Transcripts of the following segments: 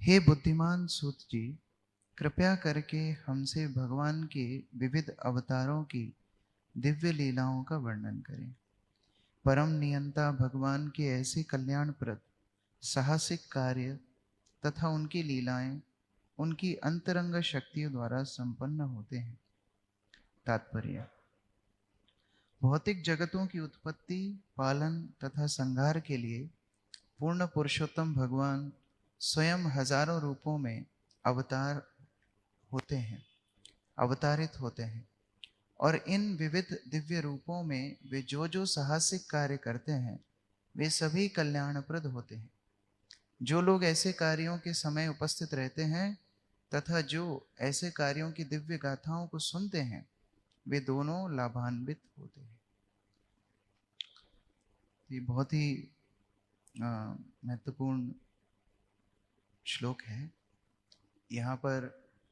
हे बुद्धिमान सूत जी, कृपया करके हमसे भगवान के विविध अवतारों की दिव्य लीलाओं का वर्णन करें। परम नियंता भगवान के ऐसे कल्याणप्रद साहसिक कार्य तथा उनकी लीलाएं उनकी अंतरंग शक्तियों द्वारा संपन्न होते हैं। तात्पर्य: भौतिक जगतों की उत्पत्ति, पालन तथा संहार के लिए पूर्ण पुरुषोत्तम भगवान स्वयं हजारों रूपों में अवतारित होते हैं और इन विविध दिव्य रूपों में वे जो जो साहसिक कार्य करते हैं वे सभी कल्याणप्रद होते हैं। जो लोग ऐसे कार्यों के समय उपस्थित रहते हैं तथा जो ऐसे कार्यों की दिव्य गाथाओं को सुनते हैं वे दोनों लाभान्वित होते हैं। ये बहुत ही महत्वपूर्ण श्लोक है। यहाँ पर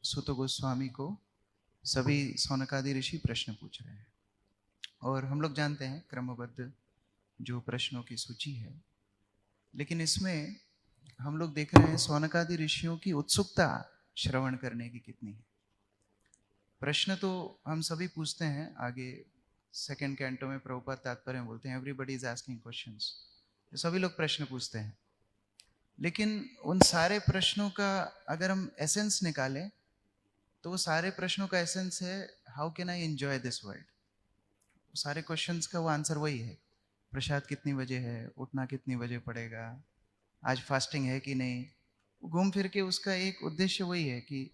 सूत गोस्वामी को सभी सौनकादि ऋषि प्रश्न पूछ रहे हैं और हम लोग जानते हैं क्रमबद्ध जो प्रश्नों की सूची है, लेकिन इसमें हम लोग देख रहे हैं सौनकादि ऋषियों की उत्सुकता श्रवण करने की कितनी है। प्रश्न तो हम सभी पूछते हैं। आगे सेकंड कैंटो में प्रभुपाद तात्पर्य में बोलते हैं एवरीबॉडी इज आस्किंग क्वेश्चंस। सभी लोग प्रश्न पूछते हैं, लेकिन उन सारे प्रश्नों का अगर हम एसेंस निकालें तो वो सारे प्रश्नों का एसेंस है how can I enjoy this world. सारे क्वेश्चंस का वो आंसर वही है, प्रसाद कितनी बजे है, उठना कितनी बजे पड़ेगा, आज फास्टिंग है कि नहीं। घूम फिर के उसका एक उद्देश्य वही है कि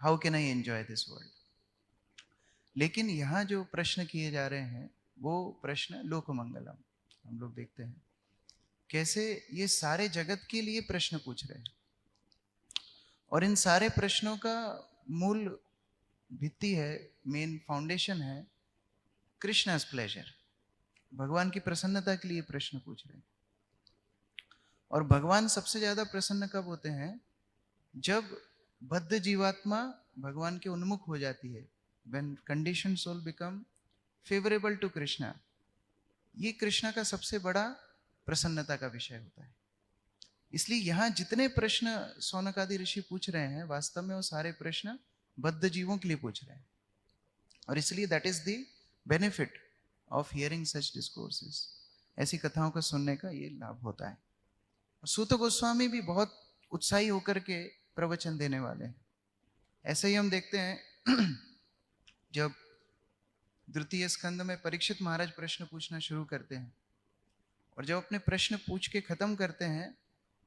how can I enjoy this world. लेकिन यहाँ जो प्रश्न किए जा रहे हैं वो प्रश्न लोकमंगलम। हम लोग देखते हैं कैसे ये सारे जगत के लिए प्रश्न पूछ रहे हैं और इन सारे प्रश्नों का मूल भित्ति है, मेन फाउंडेशन है कृष्णा's प्लेजर। भगवान की प्रसन्नता के लिए प्रश्न पूछ रहे हैं। और भगवान सबसे ज्यादा प्रसन्न कब होते हैं? जब बद्ध जीवात्मा भगवान के उन्मुख हो जाती है, when conditioned soul become favorable to Krishna. ये कृष्णा का सबसे बड़ा प्रसन्नता का विषय होता है। इसलिए यहाँ जितने प्रश्न सौनकादि ऋषि पूछ रहे हैं वास्तव में वो सारे प्रश्न बद्ध जीवों के लिए पूछ रहे हैं और इसलिए that is the benefit of hearing such discourses. ऐसी कथाओं को सुनने का ये लाभ होता है। सूत गोस्वामी भी बहुत उत्साही होकर के प्रवचन देने वाले हैं। ऐसे ही हम देखते हैं जब द्वितीय स्कंद में परीक्षित महाराज प्रश्न पूछना शुरू करते हैं और जब अपने प्रश्न पूछ के खत्म करते हैं,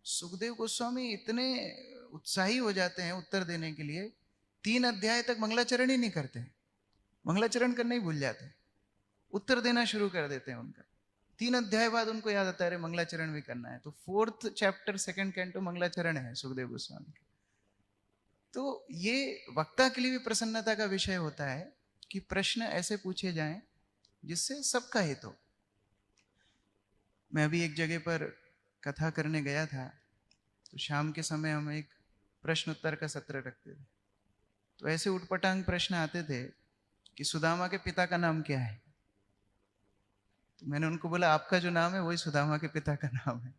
सुखदेव गोस्वामी इतने उत्साही हो जाते हैं उत्तर देने के लिए, 3 अध्याय तक मंगलाचरण ही नहीं करते हैं। मंगलाचरण करना ही भूल जाते हैं, उत्तर देना शुरू कर देते हैं। उनका 3 अध्याय बाद उनको याद आता है मंगलाचरण भी करना है। तो 4th चैप्टर 2nd कैंटो मंगलाचरण है सुखदेव गोस्वामी का। तो ये वक्ता के लिए भी प्रसन्नता का विषय होता है कि प्रश्न ऐसे पूछे जाएं जिससे सबका हित हो। मैं अभी एक जगह पर कथा करने गया था, तो शाम के समय हम एक प्रश्न उत्तर का सत्र रखते थे। तो ऐसे उटपटांग प्रश्न आते थे कि सुदामा के पिता का नाम क्या है। तो मैंने उनको बोला आपका जो नाम है वही सुदामा के पिता का नाम है।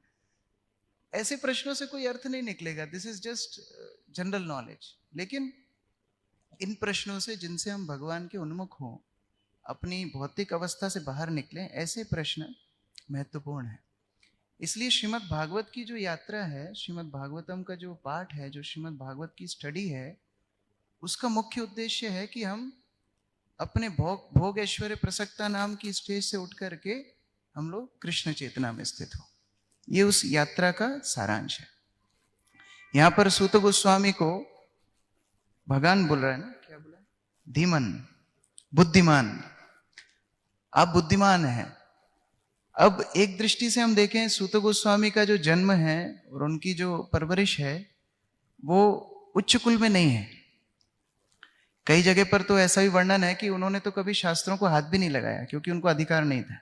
ऐसे प्रश्नों से कोई अर्थ नहीं निकलेगा, this is just general knowledge. लेकिन इन प्रश्नों से जिनसे हम भगवान के उन्मुख हों, अपनी भौतिक अवस्था से बाहर निकलें, ऐसे प्रश्न महत्वपूर्ण है। इसलिए श्रीमद् भागवत की जो यात्रा है, श्रीमद् भागवतम का जो पाठ है, जो श्रीमद् भागवत की स्टडी है, उसका मुख्य उद्देश्य है कि हम अपने भोग ऐश्वर्य प्रसक्ता नाम की स्टेज से उठ करके हम लोग कृष्ण चेतना में स्थित हो। ये उस यात्रा का सारांश है। यहां पर सूत गोस्वामी को भगवान बोल रहा है ना, क्या बोला? धीमन, बुद्धिमान, आप बुद्धिमान हैं। अब एक दृष्टि से हम देखें, सूत गोस्वामी का जो जन्म है और उनकी जो परवरिश है वो उच्च कुल में नहीं है। कई जगह पर तो ऐसा भी वर्णन है कि उन्होंने तो कभी शास्त्रों को हाथ भी नहीं लगाया क्योंकि उनको अधिकार नहीं था।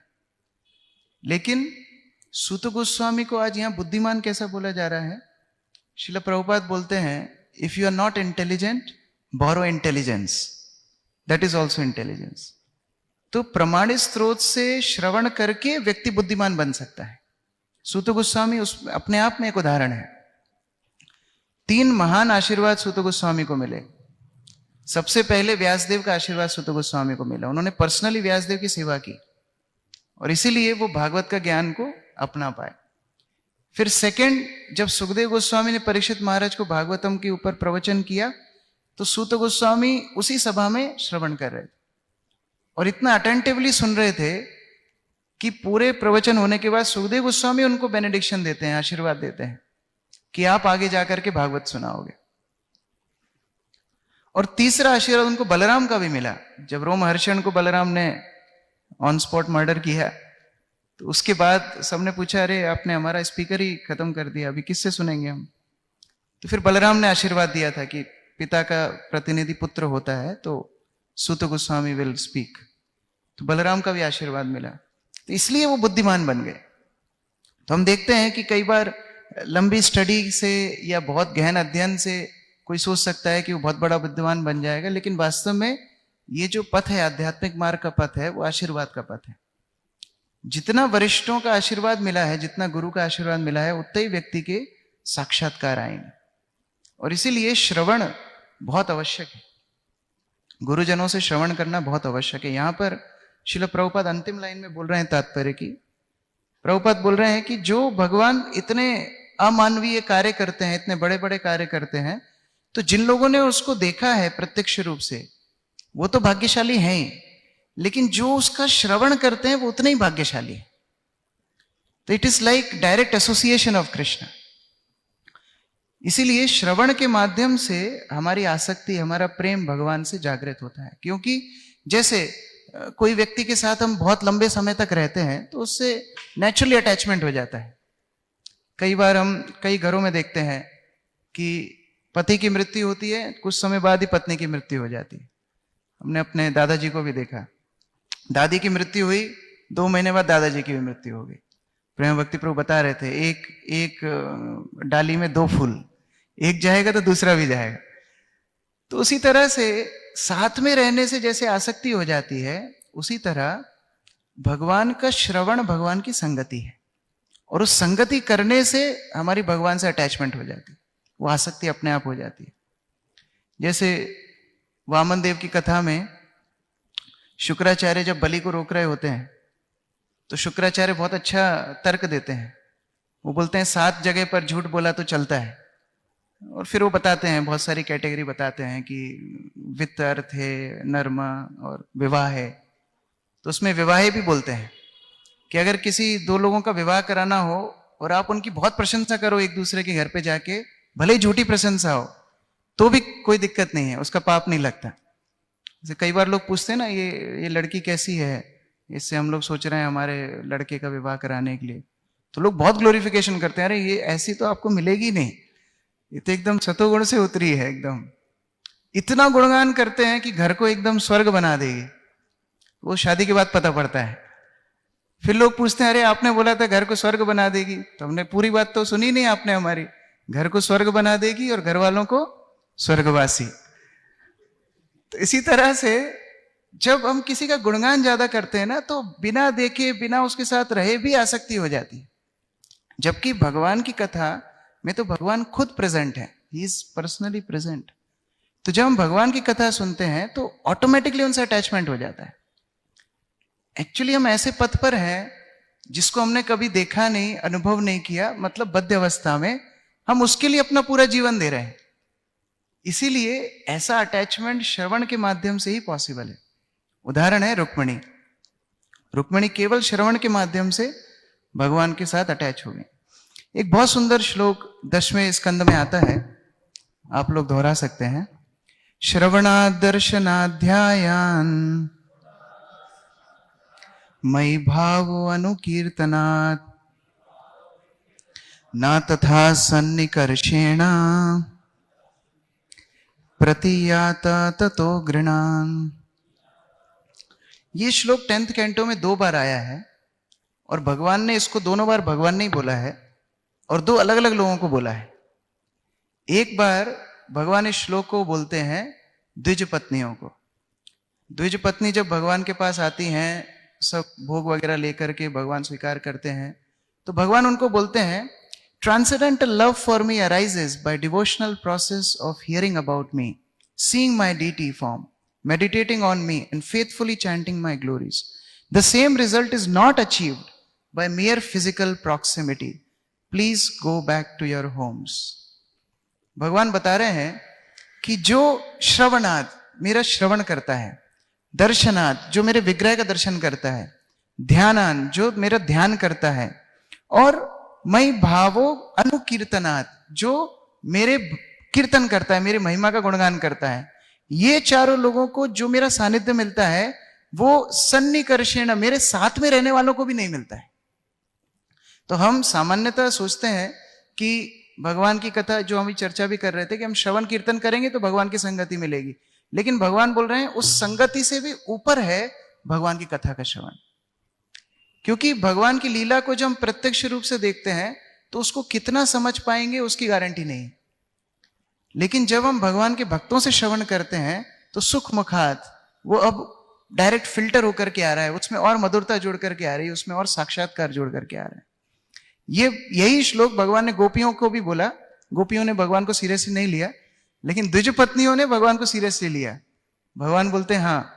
लेकिन सूत गोस्वामी को आज यहां बुद्धिमान कैसा बोला जा रहा है? श्रील प्रभुपाद बोलते हैं if you are not intelligent, borrow intelligence, that is also intelligence. तो प्रमाणित स्रोत से श्रवण करके व्यक्ति बुद्धिमान बन सकता है। सूत गोस्वामी उस अपने आप में एक उदाहरण है। 3 महान आशीर्वाद सूत गोस्वामी को मिले। सबसे पहले व्यासदेव का आशीर्वाद सूत गोस्वामी को मिला, उन्होंने पर्सनली व्यासदेव की सेवा की और इसीलिए वो भागवत का ज्ञान को अपना पाए। फिर सेकंड, जब सुखदेव गोस्वामी ने परीक्षित महाराज को भागवतम के ऊपर प्रवचन किया तो सूत गोस्वामी उसी सभा में श्रवण कर रहे थे और इतना अटेंटिवली सुन रहे थे कि पूरे प्रवचन होने के बाद सुखदेव गोस्वामी उनको बेनेडिक्शन देते हैं, आशीर्वाद देते हैं कि आप आगे जाकर के भागवत सुनाओगे। और तीसरा आशीर्वाद उनको बलराम का भी मिला। जब रोमहर्षण को बलराम ने ऑन स्पॉट मर्डर किया तो उसके बाद सबने पूछा, अरे आपने हमारा स्पीकर ही खत्म कर दिया, अभी किससे सुनेंगे हम। तो फिर बलराम ने आशीर्वाद दिया था कि पिता का प्रतिनिधि पुत्र होता है तो सूत गोस्वामी विल स्पीक, तो बलराम का भी आशीर्वाद मिला, तो इसलिए वो बुद्धिमान बन गए। तो हम देखते हैं कि कई बार लंबी स्टडी से या बहुत गहन अध्ययन से कोई सोच सकता है कि वो बहुत बड़ा बुद्धिमान बन जाएगा, लेकिन वास्तव में ये जो पथ है, आध्यात्मिक मार्ग का पथ है, वो आशीर्वाद का पथ है। जितना वरिष्ठों का आशीर्वाद मिला है, जितना गुरु का आशीर्वाद मिला है, उतने ही व्यक्ति के साक्षात्कार आएंगे। और इसीलिए श्रवण बहुत आवश्यक है, गुरुजनों से श्रवण करना बहुत आवश्यक है। यहां पर श्रील प्रभुपाद अंतिम लाइन में बोल रहे हैं तात्पर्य की, प्रभुपाद बोल रहे हैं कि जो भगवान इतने अमानवीय कार्य करते हैं, इतने बड़े बड़े कार्य करते हैं, तो जिन लोगों ने उसको देखा है प्रत्यक्ष रूप से वो तो भाग्यशाली हैं ही, लेकिन जो उसका श्रवण करते हैं वो उतने ही भाग्यशाली है। तो it is like direct association of Krishna. इसीलिए श्रवण के माध्यम से हमारी आसक्ति, हमारा प्रेम भगवान से जागृत होता है। क्योंकि जैसे कोई व्यक्ति के साथ हम बहुत लंबे समय तक रहते हैं तो उससे नेचुरली अटैचमेंट हो जाता है। कई बार हम कई घरों में देखते हैं कि पति की मृत्यु होती है, कुछ समय बाद ही पत्नी की मृत्यु हो जाती है। हमने अपने दादाजी को भी देखा, दादी की मृत्यु हुई, 2 महीने बाद दादाजी की भी मृत्यु हो गई। प्रेम भक्ति प्रभु बता रहे थे, एक डाली में 2 फूल, एक जाएगा तो दूसरा भी जाएगा। तो उसी तरह से साथ में रहने से जैसे आसक्ति हो जाती है, उसी तरह भगवान का श्रवण भगवान की संगति है, और उस संगति करने से हमारी भगवान से अटैचमेंट हो जाती है, वो आसक्ति अपने आप हो जाती है। जैसे वामन देव की कथा में शुक्राचार्य जब बलि को रोक रहे होते हैं तो शुक्राचार्य बहुत अच्छा तर्क देते हैं। वो बोलते हैं 7 जगह पर झूठ बोला तो चलता है, और फिर वो बताते हैं, बहुत सारी कैटेगरी बताते हैं कि वित्त, अर्थ है, नर्म और विवाह है। तो उसमें विवाह भी बोलते हैं कि अगर किसी 2 लोगों का विवाह कराना हो और आप उनकी बहुत प्रशंसा करो एक दूसरे के घर पे जाके, भले ही झूठी प्रशंसा हो तो भी कोई दिक्कत नहीं है, उसका पाप नहीं लगता। जैसे कई बार लोग पूछते हैं ना, ये लड़की कैसी है, इससे हम लोग सोच रहे हैं हमारे लड़के का विवाह कराने के लिए, तो लोग बहुत ग्लोरिफिकेशन करते हैं, अरे ये ऐसी तो आपको मिलेगी नहीं, ये तो एकदम सतोगुण से उतरी है, एकदम इतना गुणगान करते हैं कि घर को एकदम स्वर्ग बना देगी। वो शादी के बाद पता पड़ता है। फिर लोग पूछते हैं, अरे आपने बोला था घर को स्वर्ग बना देगी, तो हमने पूरी बात तो सुनी नहीं आपने हमारी। घर को स्वर्ग बना देगी और घर वालों को स्वर्गवासी। तो इसी तरह से जब हम किसी का गुणगान ज्यादा करते हैं ना, तो बिना देखे, बिना उसके साथ रहे भी आसक्ति हो जाती है। जबकि भगवान की कथा में तो भगवान खुद प्रेजेंट है, ही इज पर्सनली प्रेजेंट। तो जब हम भगवान की कथा सुनते हैं तो ऑटोमेटिकली उनसे अटैचमेंट हो जाता है। एक्चुअली हम ऐसे पथ पर हैं जिसको हमने कभी देखा नहीं, अनुभव नहीं किया, मतलब बद्ध अवस्था में हम उसके लिए अपना पूरा जीवन दे रहे हैं। इसीलिए ऐसा अटैचमेंट श्रवण के माध्यम से ही पॉसिबल है। उदाहरण है रुक्मिणी। रुक्मिणी केवल श्रवण के माध्यम से भगवान के साथ अटैच हो गई। एक बहुत सुंदर श्लोक 10वें स्कंद में आता है, आप लोग दोहरा सकते हैं। श्रवणात् दर्शनाध्यायान मयि भावो अनुकीर्तनात् न तथा सन्निकर्षेण प्रतीयाता ततो घृणान्। ये श्लोक 10th कैंटो में 2 बार आया है, और भगवान ने इसको दोनों बार भगवान ने ही बोला है, और 2 अलग अलग लोगों को बोला है। एक बार भगवान इस श्लोक को बोलते हैं द्विज पत्नियों को। द्विज पत्नी जब भगवान के पास आती हैं, सब भोग वगैरह लेकर के भगवान स्वीकार करते हैं, तो भगवान उनको बोलते हैं Transcendental love for me arises by devotional process of hearing about me, seeing my deity form, meditating on me, and faithfully chanting my glories. The same result is not achieved by mere physical proximity. Please go back to your homes. भगवान बता रहे हैं कि जो श्रवणाद, मेरा श्रवण करता है, दर्शनाद, जो मेरे विग्रह का दर्शन करता है, ध्यानान, जो मेरा ध्यान करता है, और मई भावो अनुकीर्तनात्, जो मेरे कीर्तन करता है, मेरी महिमा का गुणगान करता है, ये चारों लोगों को जो मेरा सानिध्य मिलता है वो सन्निकर्षेण, मेरे साथ में रहने वालों को भी नहीं मिलता है। तो हम सामान्यतः सोचते हैं कि भगवान की कथा, जो हम चर्चा भी कर रहे थे कि हम श्रवण कीर्तन करेंगे तो भगवान की संगति मिलेगी, लेकिन भगवान बोल रहे हैं उस संगति से भी ऊपर है भगवान की कथा का श्रवण। क्योंकि भगवान की लीला को जब हम प्रत्यक्ष रूप से देखते हैं तो उसको कितना समझ पाएंगे उसकी गारंटी नहीं, लेकिन जब हम भगवान के भक्तों से श्रवण करते हैं तो सुख मुखात वो अब डायरेक्ट फिल्टर होकर के आ रहा है, उसमें और मधुरता जोड़ करके आ रही है, उसमें और साक्षात्कार जोड़ करके आ रहा है। यही श्लोक भगवान ने गोपियों को भी बोला। गोपियों ने भगवान को सीरियसली नहीं लिया, लेकिन द्विज पत्नियों ने भगवान को सीरियसली लिया। भगवान बोलते हैं हाँ,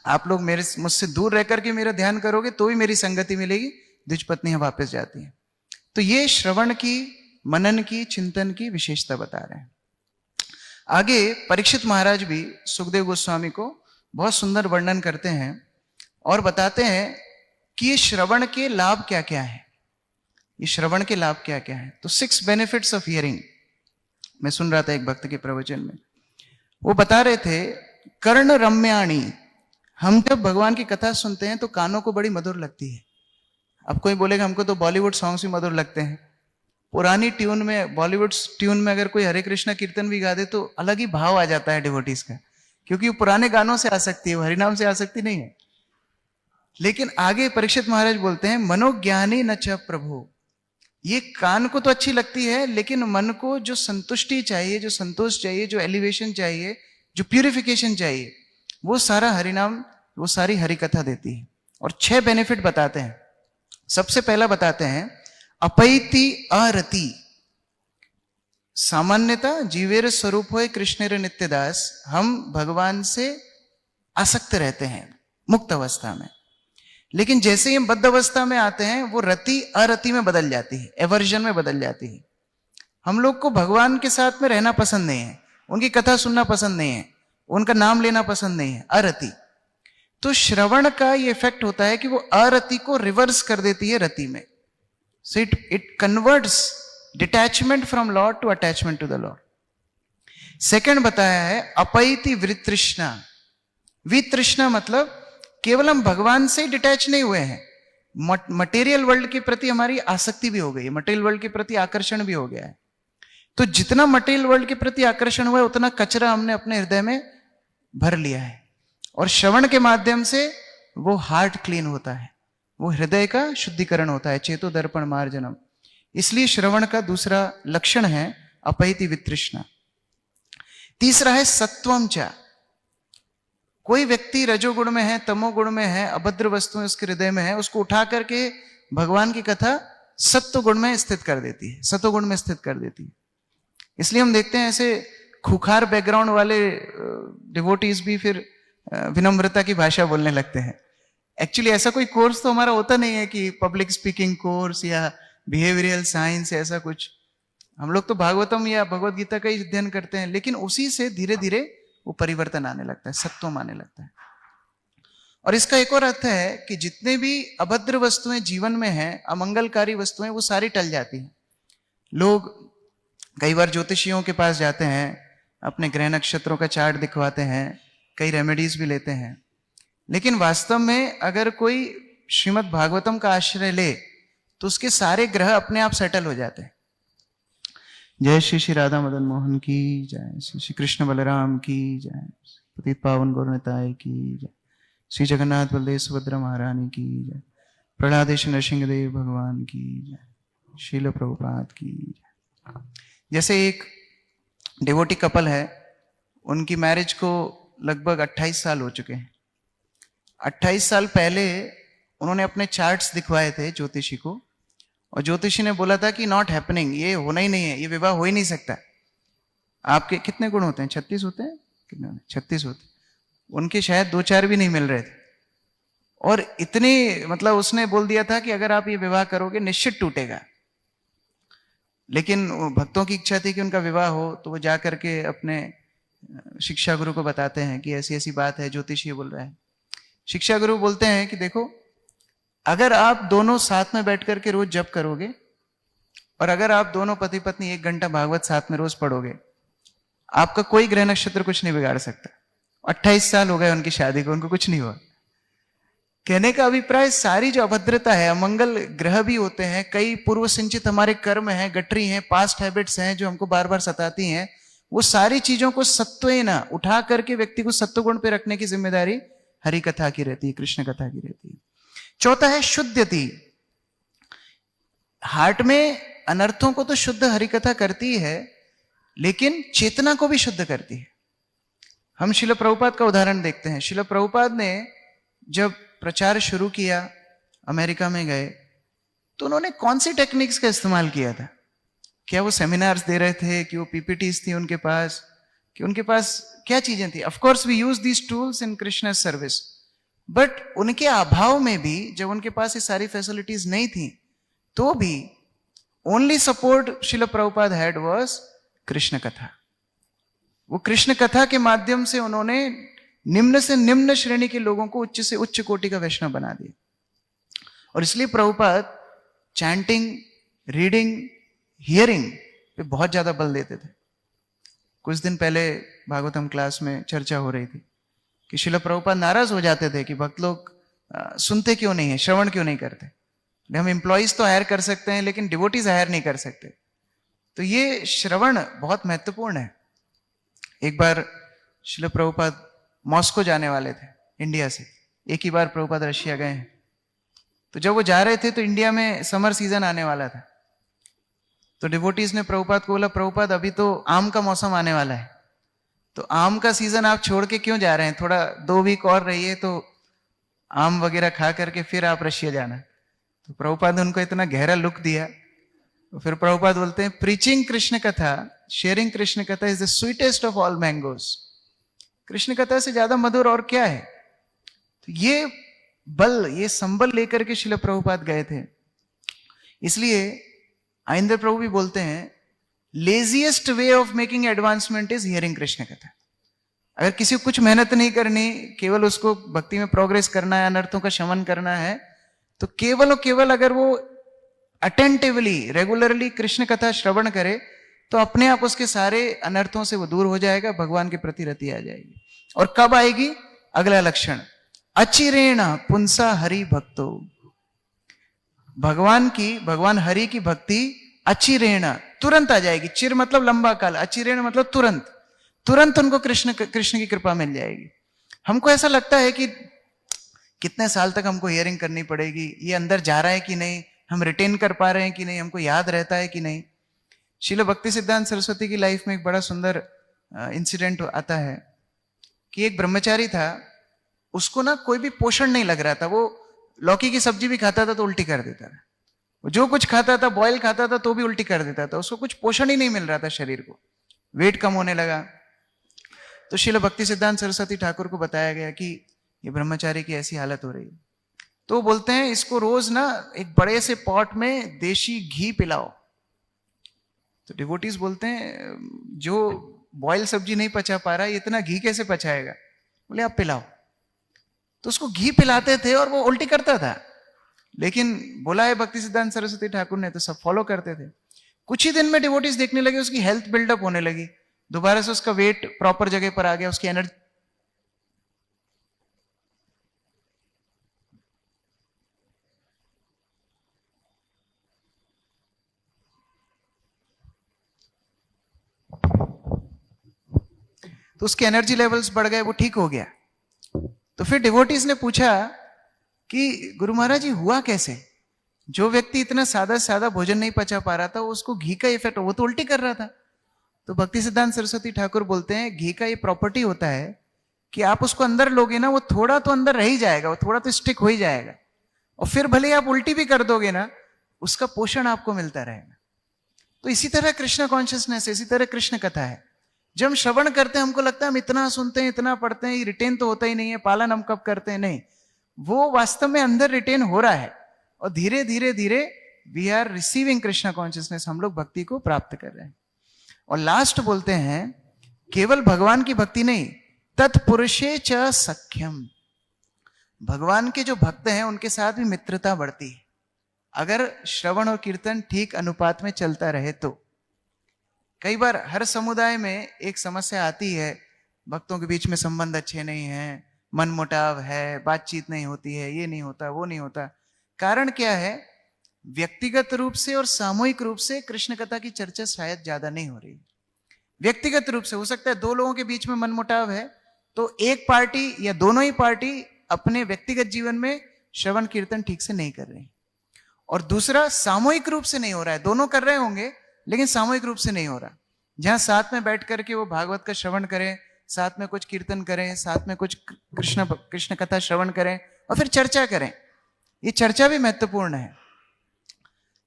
आप लोग मुझसे दूर रह करके मेरा ध्यान करोगे तो ही मेरी संगति मिलेगी। द्विज पत्नियां वापस जाती हैं। तो ये श्रवण की, मनन की, चिंतन की विशेषता बता रहे हैं। आगे परीक्षित महाराज भी सुखदेव गोस्वामी को बहुत सुंदर वर्णन करते हैं और बताते हैं कि ये श्रवण के लाभ क्या क्या है, ये श्रवण के लाभ क्या क्या है। तो 6 बेनिफिट्स ऑफ हियरिंग, मैं सुन रहा था एक भक्त के प्रवचन में, वो बता रहे थे कर्ण रम्याणी। हम जब भगवान की कथा सुनते हैं तो कानों को बड़ी मधुर लगती है। अब कोई बोलेगा हमको तो बॉलीवुड सॉन्ग्स भी मधुर लगते हैं। पुरानी ट्यून में, बॉलीवुड ट्यून में अगर कोई हरे कृष्णा कीर्तन भी गा दे तो अलग ही भाव आ जाता है डिवोटीज का, क्योंकि वो पुराने गानों से आ सकती है, वो हरिनाम से आ सकती नहीं है। लेकिन आगे परीक्षित महाराज बोलते हैं मनोज्ञानी न च प्रभु, ये कान को तो अच्छी लगती है, लेकिन मन को जो संतुष्टि चाहिए, जो संतोष चाहिए, जो एलिवेशन चाहिए, जो प्यूरिफिकेशन चाहिए, वो सारा हरिनाम, वो सारी हरि कथा देती है। और 6 बेनिफिट बताते हैं। सबसे पहला बताते हैं अपैति अरति। सामान्यतः जीवेर स्वरूप होए कृष्णेर नित्यदास, हम भगवान से आसक्त रहते हैं मुक्त अवस्था में, लेकिन जैसे ही हम बद्ध अवस्था में आते हैं वो रति अरति में बदल जाती है, एवर्जन में बदल जाती है। हम लोग को भगवान के साथ में रहना पसंद नहीं है, उनकी कथा सुनना पसंद नहीं है, उनका नाम लेना पसंद नहीं है, अरति। तो श्रवण का ये इफेक्ट होता है कि वो अरति को रिवर्स कर देती है रति में। So it converts detachment from lord to attachment to the lord. Second बताया है अपैति वितृष्णा। वितृष्णा मतलब केवल हम भगवान से डिटैच नहीं हुए हैं, मटेरियल वर्ल्ड के प्रति हमारी आसक्ति भी हो गई है, मटेरियल वर्ल्ड के प्रति आकर्षण भी हो गया है। तो जितना मटेरियल वर्ल्ड के प्रति आकर्षण हुआ है उतना कचरा हमने अपने हृदय में भर लिया है, और श्रवण के माध्यम से वो हार्ट क्लीन होता है, वो हृदय का शुद्धिकरण होता है, चेतो दर्पण मार्जनम। इसलिए श्रवण का दूसरा लक्षण है अपैति वितृष्णा। तीसरा है सत्वम च। कोई व्यक्ति रजोगुण में है, तमोगुण में है, अभद्र वस्तुएं उसके हृदय में है, उसको उठा करके भगवान की कथा सत्व गुण में स्थित कर देती है, सत्वगुण में स्थित कर देती है। इसलिए हम देखते हैं ऐसे खुखार बैकग्राउंड वाले डिवोटीज भी फिर विनम्रता की भाषा बोलने लगते हैं। एक्चुअली ऐसा कोई कोर्स तो हमारा होता नहीं है कि पब्लिक स्पीकिंग कोर्स या बिहेवियरल साइंस, ऐसा कुछ। हम लोग तो भागवतम या भगवत गीता का ही अध्ययन करते हैं, लेकिन उसी से धीरे धीरे वो परिवर्तन आने लगता है, सत्वम आने लगता है। और इसका एक और अर्थ है कि जितने भी अभद्र वस्तुएं जीवन में हैं, अमंगलकारी वस्तुएं, वो सारी टल जाती हैं। लोग कई बार ज्योतिषियों के पास जाते हैं, अपने ग्रह नक्षत्रों का चार्ट दिखवाते हैं, कई रेमेडीज भी लेते हैं, लेकिन वास्तव में अगर कोई श्रीमद् भागवतम का आश्रय ले तो उसके सारे ग्रह अपने आप सेटल हो जाते हैं। जय श्री श्री राधा मदन मोहन की जय, श्री श्री कृष्ण बलराम की जय, पतित पावन गौरनिताय की जय, श्री जगन्नाथ बलदेव सुभद्रा महारानी की जय, प्रहलादेश नरसिंहदेव भगवान की जय, शील प्रभुपाद की जय। जैसे एक डिवोटी कपल है, उनकी मैरिज को लगभग 28 साल हो चुके हैं। 28 साल पहले उन्होंने अपने चार्ट्स दिखवाए थे ज्योतिषी को, और ज्योतिषी ने बोला था कि नॉट हैपनिंग, ये होना ही नहीं है, ये विवाह हो ही नहीं सकता। आपके कितने गुण होते हैं? 36 होते हैं, कितने होते हैं? 36 होते हैं। उनके शायद 2-4 भी नहीं मिल रहे थे, और इतनी मतलब उसने बोल दिया था कि अगर आप ये विवाह करोगे निश्चित टूटेगा। लेकिन भक्तों की इच्छा थी कि उनका विवाह हो, तो वो जा करके अपने शिक्षा गुरु को बताते हैं कि ऐसी ऐसी बात है, ज्योतिषी ये बोल रहा है। शिक्षा गुरु बोलते हैं कि देखो, अगर आप दोनों साथ में बैठ करके रोज जप करोगे, और अगर आप दोनों पति पत्नी 1 घंटा भागवत साथ में रोज पढ़ोगे, आपका कोई ग्रह नक्षत्र कुछ नहीं बिगाड़ सकता। 28 साल हो गए उनकी शादी को, उनको कुछ नहीं हुआ। कहने का अभिप्राय, सारी जो अभद्रता है, अमंगल ग्रह भी होते हैं, कई पूर्व संचित हमारे कर्म हैं, गटरी हैं, पास्ट हैबिट्स हैं जो हमको बार बार सताती हैं, वो सारी चीजों को सत्वेन उठा करके व्यक्ति को सत्वगुण पे रखने की जिम्मेदारी हरि कथा की रहती है, कृष्ण कथा की रहती है। चौथा है शुद्धति। हार्ट में अनर्थों को तो शुद्ध हरि कथा करती है, लेकिन चेतना को भी शुद्ध करती है। हम शिल प्रभुपाद का उदाहरण देखते हैं। शिल प्रभुपाद ने जब प्रचार शुरू किया, अमेरिका में गए, तो उन्होंने कौन सी टेक्निक्स का इस्तेमाल किया था? क्या वो सेमिनार्स दे रहे थे, कि वो पीपीटीज थी उनके पास, कि उनके पास क्या चीजें थी? Of course we use these tools in Krishna service, but उनके अभाव में भी, जब उनके पास ये सारी फैसिलिटीज नहीं थी, तो भी ओनली सपोर्ट शिल प्रभुपाद हैड वाज कृष्ण कथा। वो कृष्ण कथा के माध्यम से उन्होंने निम्न से निम्न श्रेणी के लोगों को उच्च से उच्च कोटि का वैष्णव बना दिया। और इसलिए प्रभुपाद चैंटिंग, रीडिंग, हियरिंग पे बहुत ज्यादा बल देते थे। कुछ दिन पहले भागवतम क्लास में चर्चा हो रही थी कि शिल प्रभुपाद नाराज हो जाते थे कि भक्त लोग सुनते क्यों नहीं है, श्रवण क्यों नहीं करते। हम एम्प्लॉइज तो हायर कर सकते हैं, लेकिन डिवोटीज हायर नहीं कर सकते। तो ये श्रवण बहुत महत्वपूर्ण है। एक बार शिल प्रभुपाद मॉस्को जाने वाले थे इंडिया से। एक ही बार प्रभुपाद रशिया गए हैं। तो जब वो जा रहे थे, तो इंडिया में समर सीजन आने वाला था। तो डिवोटीज ने प्रभुपाद को बोला, प्रभुपाद अभी तो आम का मौसम आने वाला है, तो आम का सीजन आप छोड़ के क्यों जा रहे हैं? थोड़ा 2 वीक और रहिए, तो आम वगैरह खा करके फिर आप रशिया जाना। तो प्रभुपाद ने उनको इतना गहरा लुक दिया। तो फिर प्रभुपाद बोलते हैं, प्रीचिंग कृष्ण कथा, शेयरिंग कृष्ण कथा is the sweetest of all mangoes. Krishna कथा से ज्यादा मधुर और क्या है? तो ये बल, ये संबल लेकर के शिल प्रभुपाद गए थे। इसलिए आइंदर प्रभु भी बोलते हैं, laziest way of making advancement is hearing Krishna कथा। अगर किसी को कुछ मेहनत नहीं करनी, केवल उसको भक्ति में प्रोग्रेस करना है, अनर्थों का शमन करना है, तो केवल और केवल अगर वो अटेंटिवली, रेगुलरली कृष्ण कथा श्रवण करे, तो अपने आप उसके सारे अनर्थों से वो दूर हो जाएगा, भगवान के प्रति रति आ जाएगी। और कब आएगी? अगला लक्षण, अचिरेण पुंसा हरि भक्तो। भगवान हरि की भक्ति अचिरेण, तुरंत आ जाएगी। चिर मतलब लंबा काल, अचिरेण मतलब तुरंत, तुरंत उनको कृष्ण की कृपा मिल जाएगी। हमको ऐसा लगता है कि कितने साल तक हमको हियरिंग करनी पड़ेगी, ये अंदर जा रहा है कि नहीं, हम रिटेन कर पा रहे हैं कि नहीं, हमको याद रहता है कि नहीं। श्रील भक्ति सिद्धांत सरस्वती की लाइफ में एक बड़ा सुंदर इंसिडेंट आता है कि एक ब्रह्मचारी था, उसको ना कोई भी पोषण नहीं लग रहा था। वो लौकी की सब्जी भी खाता था तो उल्टी कर देता था, वो जो कुछ खाता था, बॉयल खाता था तो भी उल्टी कर देता था। उसको कुछ पोषण ही नहीं मिल रहा था शरीर को, वेट कम होने लगा। तो श्रील भक्ति सिद्धांत सरस्वती ठाकुर को बताया गया कि ये ब्रह्मचारी की ऐसी हालत हो रही है। तो बोलते हैं, इसको रोज ना एक बड़े से पॉट में देशी घी पिलाओ। तो डिवोटीज बोलते हैं, जो बॉयल सब्जी नहीं पचा पा रहा, इतना घी कैसे पचाएगा? बोले आप पिलाओ। तो उसको घी पिलाते थे और वो उल्टी करता था। लेकिन बोला है भक्ति सिद्धांत सरस्वती ठाकुर ने, तो सब फॉलो करते थे। कुछ ही दिन में डिवोटीज देखने लगे उसकी हेल्थ बिल्डअप होने लगी, दोबारा से उसका वेट प्रॉपर जगह पर आ गया, उसकी एनर्जी। तो उसके एनर्जी लेवल्स बढ़ गए, वो ठीक हो गया। तो फिर डिवोटीज ने पूछा कि गुरु महाराज जी हुआ कैसे? जो व्यक्ति इतना सादा सादा भोजन नहीं पचा पा रहा था, उसको घी का इफेक्ट, वो तो उल्टी कर रहा था। तो भक्ति सिद्धांत सरस्वती ठाकुर बोलते हैं, घी का ये प्रॉपर्टी होता है कि आप उसको अंदर लोगे ना, वो थोड़ा तो अंदर रह ही जाएगा, वो थोड़ा तो स्टिक हो ही जाएगा। और फिर भले आप उल्टी भी कर दोगे ना, उसका पोषण आपको मिलता रहेगा। तो इसी तरह कृष्ण कॉन्शियसनेस, इसी तरह कृष्ण कथा है। जब हम श्रवण करते हैं हमको लगता है हम इतना सुनते हैं, इतना पढ़ते हैं, ये रिटेन तो होता ही नहीं है, पालन हम कब करते हैं, नहीं, वो वास्तव में अंदर रिटेन हो रहा है और धीरे धीरे धीरे we are receiving Krishna consciousness, हम लोग भक्ति को प्राप्त कर रहे हैं। और लास्ट बोलते हैं केवल भगवान की भक्ति नहीं, तत्पुरुषे च सख्यम, भगवान के जो भक्त हैं उनके साथ भी मित्रता बढ़ती है अगर श्रवण और कीर्तन ठीक अनुपात में चलता रहे तो। कई बार हर समुदाय में एक समस्या आती है, भक्तों के बीच में संबंध अच्छे नहीं है, मनमुटाव है, बातचीत नहीं होती है, ये नहीं होता, वो नहीं होता। कारण क्या है? व्यक्तिगत रूप से और सामूहिक रूप से कृष्ण कथा की चर्चा शायद ज्यादा नहीं हो रही। व्यक्तिगत रूप से हो सकता है दो लोगों के बीच में मनमुटाव है, तो एक पार्टी या दोनों ही पार्टी अपने व्यक्तिगत जीवन में श्रवण कीर्तन ठीक से नहीं कर रही, और दूसरा सामूहिक रूप से नहीं हो रहा है, दोनों कर रहे होंगे लेकिन सामूहिक रूप से नहीं हो रहा। जहां साथ में बैठ करके वो भागवत का श्रवण करें, साथ में कुछ कीर्तन करें, साथ में कुछ कृष्ण कथा श्रवण करें और फिर चर्चा करें, ये चर्चा भी महत्वपूर्ण है।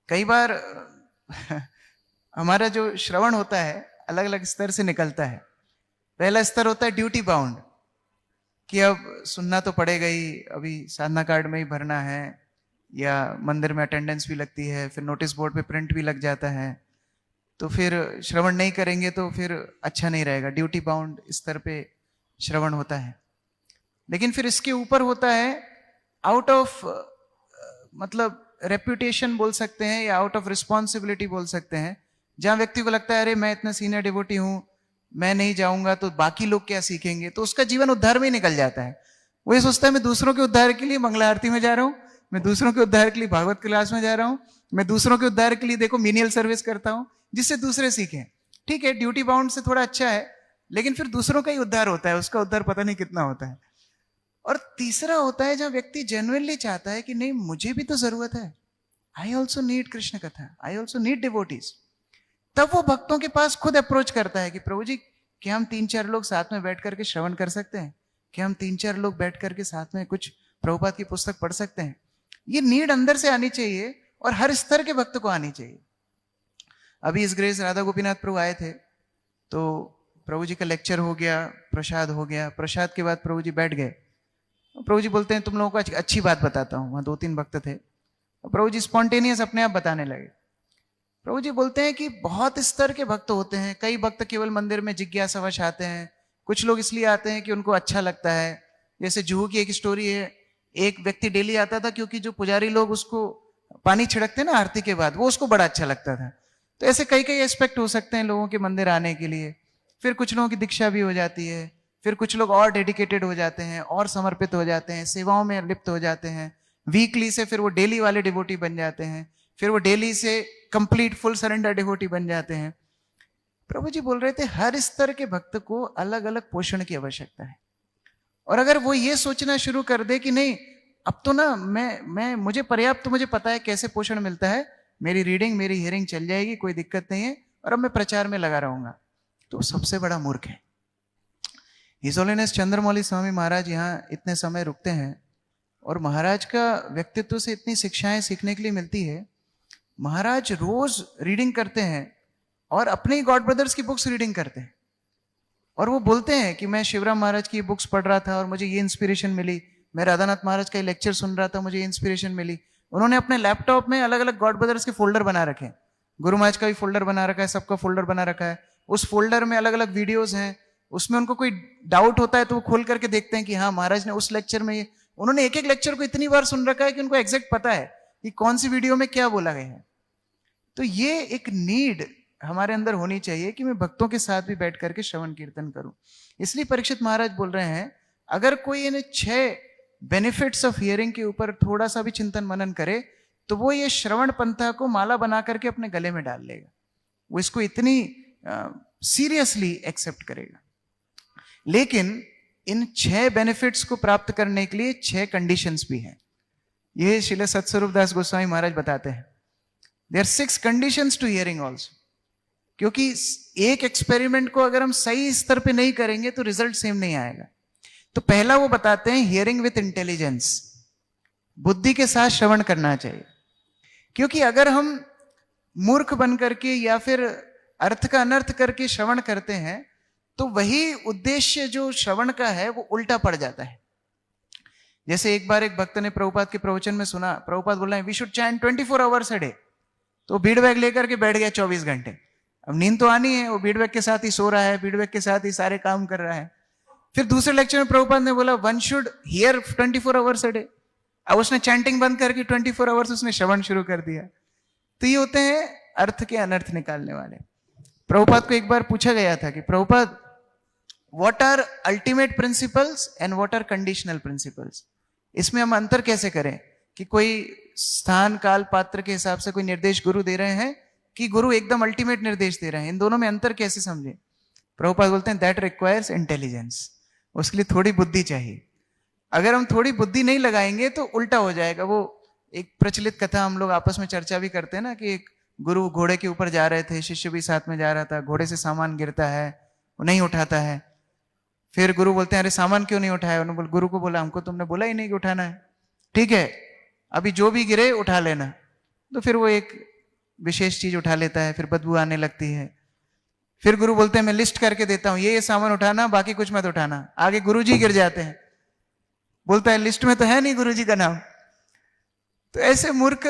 कई बार हमारा जो श्रवण होता है अलग अलग स्तर से निकलता है। पहला स्तर होता है ड्यूटी बाउंड, कि अब सुनना तो पड़ेगा ही, अभी साधना कार्ड में ही भरना है, या मंदिर में अटेंडेंस भी लगती है, फिर नोटिस बोर्ड पे प्रिंट भी लग जाता है, तो फिर श्रवण नहीं करेंगे तो फिर अच्छा नहीं रहेगा। ड्यूटी बाउंड स्तर पे श्रवण होता है। लेकिन फिर इसके ऊपर होता है आउट ऑफ मतलब रेप्यूटेशन बोल सकते हैं, या आउट ऑफ रिस्पॉन्सिबिलिटी बोल सकते हैं, जहां व्यक्ति को लगता है अरे मैं इतना सीनियर डिवोटी हूं, मैं नहीं जाऊंगा तो बाकी लोग क्या सीखेंगे, तो उसका जीवन उद्धार में ही निकल जाता है। वो ये सोचता है मैं दूसरों के उद्धार के लिए मंगला आरती में जा रहा हूं, मैं दूसरों के उद्धार के लिए भागवत क्लास में जा रहा हूं, मैं दूसरों के उद्धार के लिए देखो मीनियल सर्विस करता हूं जिससे दूसरे सीखें। ठीक है, ड्यूटी बाउंड से थोड़ा अच्छा है, लेकिन फिर दूसरों का ही उद्धार होता है, उसका उद्धार पता नहीं कितना होता है। और तीसरा होता है जहां व्यक्ति जेन्युइनली चाहता है कि नहीं मुझे भी तो जरूरत है, आई ऑल्सो नीड कृष्ण कथा, आई ऑल्सो नीड डिवोटीज। तब वो भक्तों के पास खुद अप्रोच करता है कि प्रभु जी क्या हम 3-4 लोग साथ में बैठ करके श्रवण कर सकते हैं, क्या हम 3-4 लोग बैठ करके साथ में कुछ प्रभुपाद की पुस्तक पढ़ सकते हैं। ये नीड अंदर से आनी चाहिए और हर स्तर के भक्त को आनी चाहिए। अभी इस ग्रेस राधा गोपीनाथ प्रभु आए थे, तो प्रभु जी का लेक्चर हो गया, प्रसाद हो गया, प्रसाद के बाद प्रभु जी बैठ गए। प्रभु जी बोलते हैं तुम लोगों को अच्छी बात बताता हूँ। वहां 2-3 भक्त थे, प्रभु जी स्पॉन्टेनियस अपने आप बताने लगे। प्रभु जी बोलते हैं कि बहुत स्तर के भक्त होते हैं। कई भक्त केवल मंदिर में जिज्ञासावश आते हैं, कुछ लोग इसलिए आते हैं कि उनको अच्छा लगता है। जैसे जुहू की एक स्टोरी है, एक व्यक्ति डेली आता था क्योंकि जो पुजारी लोग उसको पानी छिड़कते ना आरती के बाद, वो उसको बड़ा अच्छा लगता था। तो ऐसे कई कई एस्पेक्ट हो सकते हैं लोगों के मंदिर आने के लिए। फिर कुछ लोगों की दीक्षा भी हो जाती है, फिर कुछ लोग और डेडिकेटेड हो जाते हैं और समर्पित हो जाते हैं, सेवाओं में लिप्त हो जाते हैं। वीकली से फिर वो डेली वाले डिवोटी बन जाते हैं, फिर वो डेली से कंप्लीट फुल सरेंडर डिवोटी बन जाते हैं। प्रभु जी बोल रहे थे हर स्तर के भक्त को अलग अलग पोषण की आवश्यकता है। और अगर वो ये सोचना शुरू कर दे कि नहीं अब तो ना मैं मुझे पर्याप्त, मुझे पता है कैसे पोषण मिलता है, मेरी रीडिंग मेरी हियरिंग चल जाएगी, कोई दिक्कत नहीं है, और अब मैं प्रचार में लगा रहूंगा, तो सबसे बड़ा मूर्ख है। हिज होलीनेस चंद्रमौली स्वामी महाराज यहाँ इतने समय रुकते हैं और महाराज का व्यक्तित्व से इतनी शिक्षाएं सीखने के लिए मिलती है। महाराज रोज रीडिंग करते हैं और अपने ही गॉड ब्रदर्स की बुक्स रीडिंग करते हैं, और वो बोलते हैं कि मैं शिवराम महाराज की बुक्स पढ़ रहा था और मुझे ये इंस्पिरेशन मिली, मैं राधानाथ महाराज का लेक्चर सुन रहा था, मुझे इंस्पिरेशन मिली। उन्होंने अपने लैपटॉप में अलग अलग गॉड ब्रदर्स के फोल्डर बना रखे हैं, गुरु महाराज का भी फोल्डर बना रखा है, सबका फोल्डर बना रखा है। उस फोल्डर में अलग अलग वीडियोस हैं, उसमें उनको कोई डाउट होता है तो वो खोल करके देखते हैं कि हाँ महाराज ने उस लेक्चर में ये, उन्होंने एक एक लेक्चर को इतनी बार सुन रखा है कि उनको एग्जैक्ट पता है कि कौन सी वीडियो में क्या बोला गया है। तो ये एक नीड हमारे अंदर होनी चाहिए कि मैं भक्तों के साथ भी बैठ करके श्रवण कीर्तन करूं। इसलिए परीक्षित महाराज बोल रहे हैं अगर कोई इन 6 बेनिफिट्स ऑफ हियरिंग के ऊपर थोड़ा सा भी चिंतन मनन करे तो वो ये श्रवण पंथा को माला बना करके अपने गले में डाल लेगा, वो इसको इतनी सीरियसली एक्सेप्ट करेगा। लेकिन इन 6 बेनिफिट्स को प्राप्त करने के लिए 6 कंडीशंस भी हैं। ये श्रील सत्स्वरूप दास गोस्वामी महाराज बताते हैं there 6 conditions to hearing also. क्योंकि एक एक्सपेरिमेंट को अगर हम सही स्तर पे नहीं करेंगे तो रिजल्ट सेम नहीं आएगा। तो पहला वो बताते हैं हियरिंग विथ इंटेलिजेंस, बुद्धि के साथ श्रवण करना चाहिए। क्योंकि अगर हम मूर्ख बन करके या फिर अर्थ का अनर्थ करके श्रवण करते हैं तो वही उद्देश्य जो श्रवण का है वो उल्टा पड़ जाता है। जैसे एक बार एक भक्त ने प्रभुपाद के प्रवचन में सुना, प्रभुपाद बोल रहे हैं we should chant 24 hours a day, तो बीड बैग लेकर के बैठ गया 24 घंटे। अब नींद तो आनी है, वो बीड बैग के साथ ही सो रहा है, बीड बैग के साथ ही सारे काम कर रहा है। फिर दूसरे लेक्चर में प्रभुपाद ने बोला one should hear 24 hours a day. अब उसने चैंटिंग बंद करके 24 आवर्स उसने श्रवण शुरू कर दिया। तो ये होते हैं अर्थ के अनर्थ निकालने वाले। प्रभुपाद को एक बार पूछा गया था कि Prabhupada what are ultimate principles and what are conditional principles, इसमें हम अंतर कैसे करें कि कोई स्थान काल पात्र के हिसाब से कोई निर्देश गुरु दे रहे हैं कि गुरु एकदम अल्टीमेट निर्देश दे रहे हैं, इन दोनों में अंतर कैसे समझे। प्रभुपाद बोलते हैं दैट रिक्वायर्स इंटेलिजेंस, उसके लिए थोड़ी बुद्धि चाहिए। अगर हम थोड़ी बुद्धि नहीं लगाएंगे तो उल्टा हो जाएगा। वो एक प्रचलित कथा हम लोग आपस में चर्चा भी करते हैं ना कि एक गुरु घोड़े के ऊपर जा रहे थे, शिष्य भी साथ में जा रहा था, घोड़े से सामान गिरता है, वो नहीं उठाता है। फिर गुरु बोलते हैं अरे सामान क्यों नहीं उठाया, उन्होंने गुरु को बोला हमको तुमने बोला ही नहीं कि उठाना है, ठीक है अभी जो भी गिरे उठा लेना। तो फिर वो एक विशेष चीज उठा लेता है, फिर बदबू आने लगती है। फिर गुरु बोलते हैं मैं लिस्ट करके देता हूं, ये सामान उठाना, बाकी कुछ मत उठाना। आगे गुरु जी गिर जाते हैं, बोलता है लिस्ट में तो है नहीं गुरु जी का नाम। तो ऐसे मूर्ख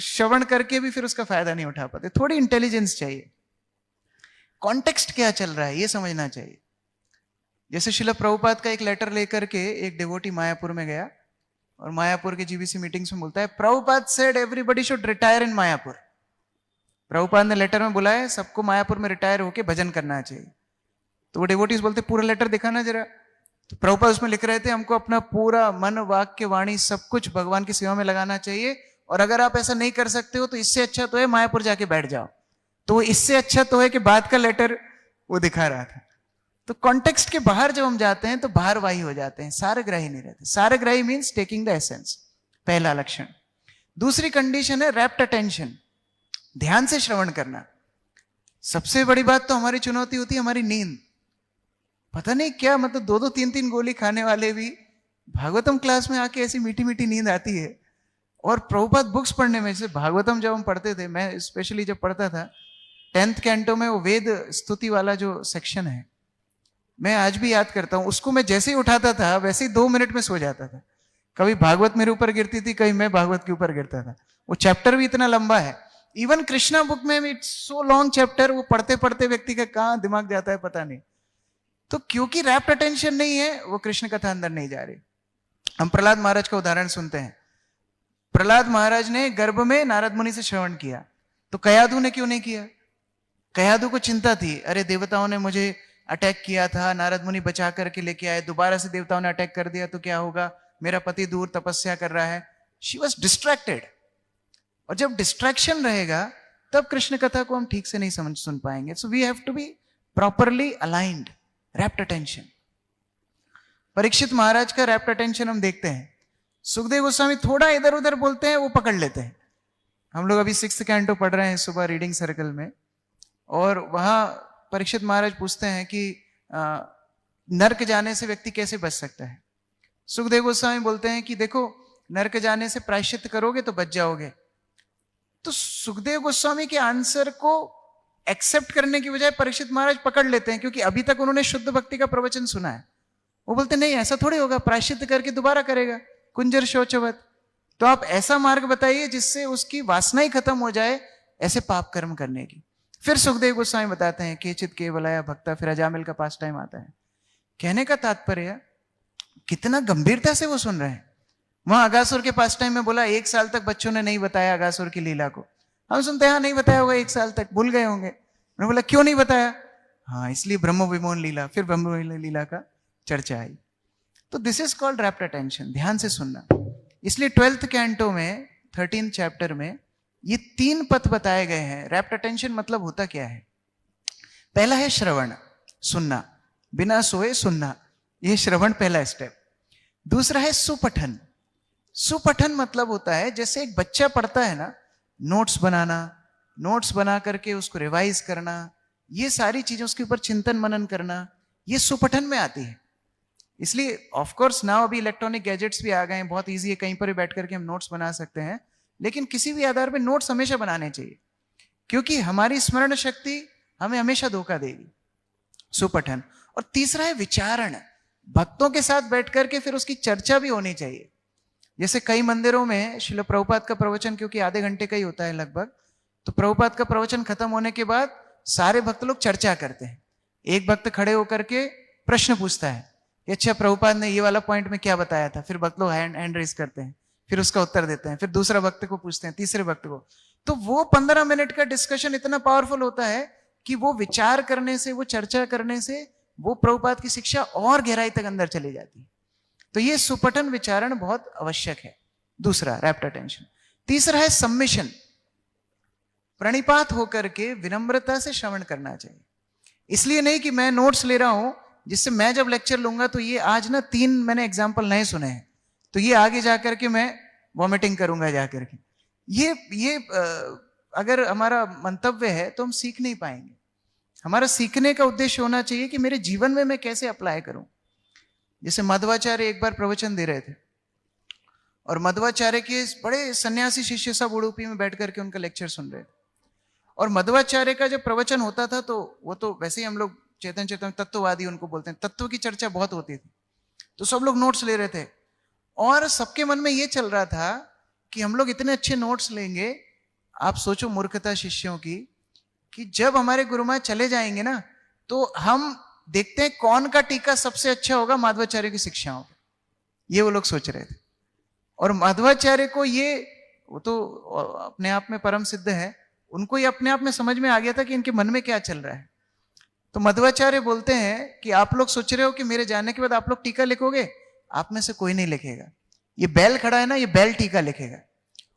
श्रवण करके भी फिर उसका फायदा नहीं उठा पाते। थोड़ी इंटेलिजेंस चाहिए, कॉन्टेक्स्ट क्या चल रहा है ये समझना चाहिए। जैसे शिला प्रभुपाद का एक लेटर लेकर के एक डिवोटी मायापुर में गया और मायापुर के जीबीसी मीटिंग्स में बोलता है Prabhupada said everybody should retire इन मायापुर। प्रभुपाद ने लेटर में बुलाया सबको मायापुर में रिटायर होके भजन करना चाहिए। तो वो डिवोटीज बोलते पूरा लेटर दिखाना जरा। तो प्रभुपाद उसमें लिख रहे थे हमको अपना पूरा मन वाक्य वाणी सब कुछ भगवान की सेवा में लगाना चाहिए, और अगर आप ऐसा नहीं कर सकते हो तो इससे अच्छा तो है मायापुर जाके बैठ जाओ। तो इससे अच्छा तो है कि बाद का लेटर वो दिखा रहा था। तो कॉन्टेक्स्ट के बाहर जब हम जाते हैं तो बाहरवाही हो जाते हैं, सारग्राही नहीं रहते। सारग्राही मीन्स टेकिंग द एसेंस, पहला लक्षण। दूसरी कंडीशन है रैप्ट अटेंशन, ध्यान से श्रवण करना। सबसे बड़ी बात तो हमारी चुनौती होती है हमारी नींद। पता नहीं क्या मतलब 2-2 3-3 गोली खाने वाले भी भागवतम क्लास में आके ऐसी मीठी मीठी नींद आती है। और प्रभुपाद बुक्स पढ़ने में, जैसे भागवतम जब हम पढ़ते थे, मैं स्पेशली जब पढ़ता था 10th कैंटो में वो वेद स्तुति वाला जो सेक्शन है, मैं आज भी याद करता हूं उसको। मैं जैसे ही उठाता था वैसे ही 2 मिनट में सो जाता था। कभी भागवत मेरे ऊपर गिरती थी, कभी मैं भागवत के ऊपर गिरता था। वो चैप्टर भी इतना लंबा है, इवन कृष्णा बुक में इट्स सो लॉन्ग चैप्टर, वो पढ़ते पढ़ते व्यक्ति का कहां दिमाग जाता है पता नहीं। तो क्योंकि रैप्ट अटेंशन नहीं है वो कृष्ण कथा अंदर नहीं जा रही। हम प्रहलाद महाराज का उदाहरण सुनते हैं। प्रहलाद महाराज ने गर्भ में नारद मुनि से श्रवण किया, तो कयादू ने क्यों नहीं किया? कयादू को चिंता थी, अरे देवताओं ने मुझे अटैक किया था, नारद मुनि बचा करके लेके आए, दोबारा से देवताओं ने अटैक कर दिया तो क्या होगा, मेरा पति दूर तपस्या कर रहा है। She was distracted. और जब डिस्ट्रैक्शन रहेगा तब कृष्ण कथा को हम ठीक से नहीं समझ सुन पाएंगे। So we have to be properly aligned, rapt attention. Parikshit Maharaj का रैप्ट अटेंशन हम देखते हैं। सुखदेव गोस्वामी थोड़ा इधर उधर बोलते हैं, वो पकड़ लेते हैं। हम लोग अभी 6th कैंटो पढ़ रहे हैं सुबह रीडिंग सर्कल में, और वहां परीक्षित महाराज पूछते हैं कि नरक जाने से व्यक्ति कैसे बच सकता है। सुखदेव गोस्वामी बोलते हैं कि देखो नरक जाने से प्रायश्चित करोगे तो बच जाओगे। तो सुखदेव गोस्वामी के आंसर को एक्सेप्ट करने की बजाय परीक्षित महाराज पकड़ लेते हैं, क्योंकि अभी तक उन्होंने शुद्ध भक्ति का प्रवचन सुना है। वो बोलते नहीं ऐसा थोड़ी होगा, प्रायश्चित करके दोबारा करेगा, कुंजर शौचवत। तो आप ऐसा मार्ग बताइए जिससे उसकी वासना ही खत्म हो जाए ऐसे पाप कर्म करने की। फिर सुखदेव गोस्वामी बताते हैं केचित केवलाया भक्ता, फिर अजामिल का पास टाइम आता है। कहने का तात्पर्य कितना गंभीरता से वो सुन रहे हैं। वहां अगासुर के पास टाइम में बोला 1 साल तक बच्चों ने नहीं बताया अगासुर की लीला को। हम सुनते हैं नहीं बताया होगा 1 साल तक, भूल गए होंगे। उन्होंने बोला क्यों नहीं बताया? हाँ इसलिए ब्रह्म विमोहन लीला, फिर ब्रह्म विमोहन लीला का चर्चा आई। तो this is called wrapped attention, ध्यान से सुनना। इसलिए 12th कैंटो में 13th चैप्टर में ये 3 पथ बताए गए हैं। रैप्ट अटेंशन मतलब होता क्या है? पहला है श्रवण, सुनना, बिना सोए सुनना, ये श्रवण पहला स्टेप। दूसरा है सुपठन। सुपठन मतलब होता है जैसे एक बच्चा पढ़ता है ना, नोट्स बनाना, नोट्स बना करके उसको रिवाइज करना, ये सारी चीजें उसके ऊपर चिंतन मनन करना, ये सुपठन में आती है। इसलिए ऑफ कोर्स नाउ अभी इलेक्ट्रॉनिक गैजेट्स भी आ गए हैं, बहुत इजी है, कहीं पर भी बैठ करके हम नोट्स बना सकते हैं। लेकिन किसी भी आधार पे नोट्स हमेशा बनाने चाहिए, क्योंकि हमारी स्मरण शक्ति हमें हमेशा धोखा देगी। सुपठन। और तीसरा है विचारण, भक्तों के साथ बैठ करके फिर उसकी चर्चा भी होनी चाहिए। जैसे कई मंदिरों में श्रील प्रभुपाद का प्रवचन, क्योंकि आधे घंटे का ही होता है लगभग, तो प्रभुपाद का प्रवचन खत्म होने के बाद सारे भक्त लोग चर्चा करते हैं। एक भक्त खड़े होकर के प्रश्न पूछता है कि अच्छा प्रभुपाद ने ये वाला पॉइंट में क्या बताया था, फिर भक्त लोग हैंड रेस करते हैं, फिर उसका उत्तर देते हैं, फिर दूसरा भक्त को पूछते हैं, तीसरे भक्त को। तो वो 15 मिनट का डिस्कशन इतना पावरफुल होता है कि वो विचार करने से, वो चर्चा करने से वो प्रभुपाद की शिक्षा और गहराई तक अंदर चली जाती है। तो ये सुपठन विचारण बहुत आवश्यक है। दूसरा रैप्ट अटेंशन। तीसरा है सबमिशन, प्रणिपात होकर के विनम्रता से श्रवण करना चाहिए। इसलिए नहीं कि मैं नोट्स ले रहा हूं, जिससे मैं जब लेक्चर लूंगा तो ये आज ना 3 मैंने एग्जाम्पल नए सुने हैं, तो ये आगे जाकर के मैं वॉमिटिंग करूंगा जाकर के। ये अगर हमारा मंतव्य है तो हम सीख नहीं पाएंगे। हमारा सीखने का उद्देश्य होना चाहिए कि मेरे जीवन में मैं कैसे अप्लाई करूं। जैसे मध्वाचार्य एक बार प्रवचन दे रहे थे, और मध्वाचार्य के बड़े सन्यासी शिष्य सब उडुपी में बैठ करके उनका लेक्चर सुन रहे थे। और मध्वाचार्य का जब प्रवचन होता था तो वो तो वैसे ही हम लोग चेतन चेतन तत्ववादी उनको बोलते हैं, तत्व की चर्चा बहुत होती थी, तो सब लोग नोट्स ले रहे थे। और सबके मन में ये चल रहा था कि हम लोग इतने अच्छे नोट्स लेंगे, आप सोचो मूर्खता शिष्यों की, कि जब हमारे गुरु महाराज चले जाएंगे ना तो हम देखते हैं कौन का टीका सबसे अच्छा होगा माधवाचार्य की शिक्षाओं पर। ये वो लोग सोच रहे थे। और माधवाचार्य को ये, वो तो अपने आप में परम सिद्ध है, उनको ये अपने आप में समझ में आ गया था कि इनके मन में क्या चल रहा है। तो मध्वाचार्य बोलते हैं कि आप लोग सोच रहे हो कि मेरे जाने के बाद आप लोग टीका लिखोगे, आप में से कोई नहीं लिखेगा। ये बैल खड़ा है ना, ये बैल टीका लिखेगा,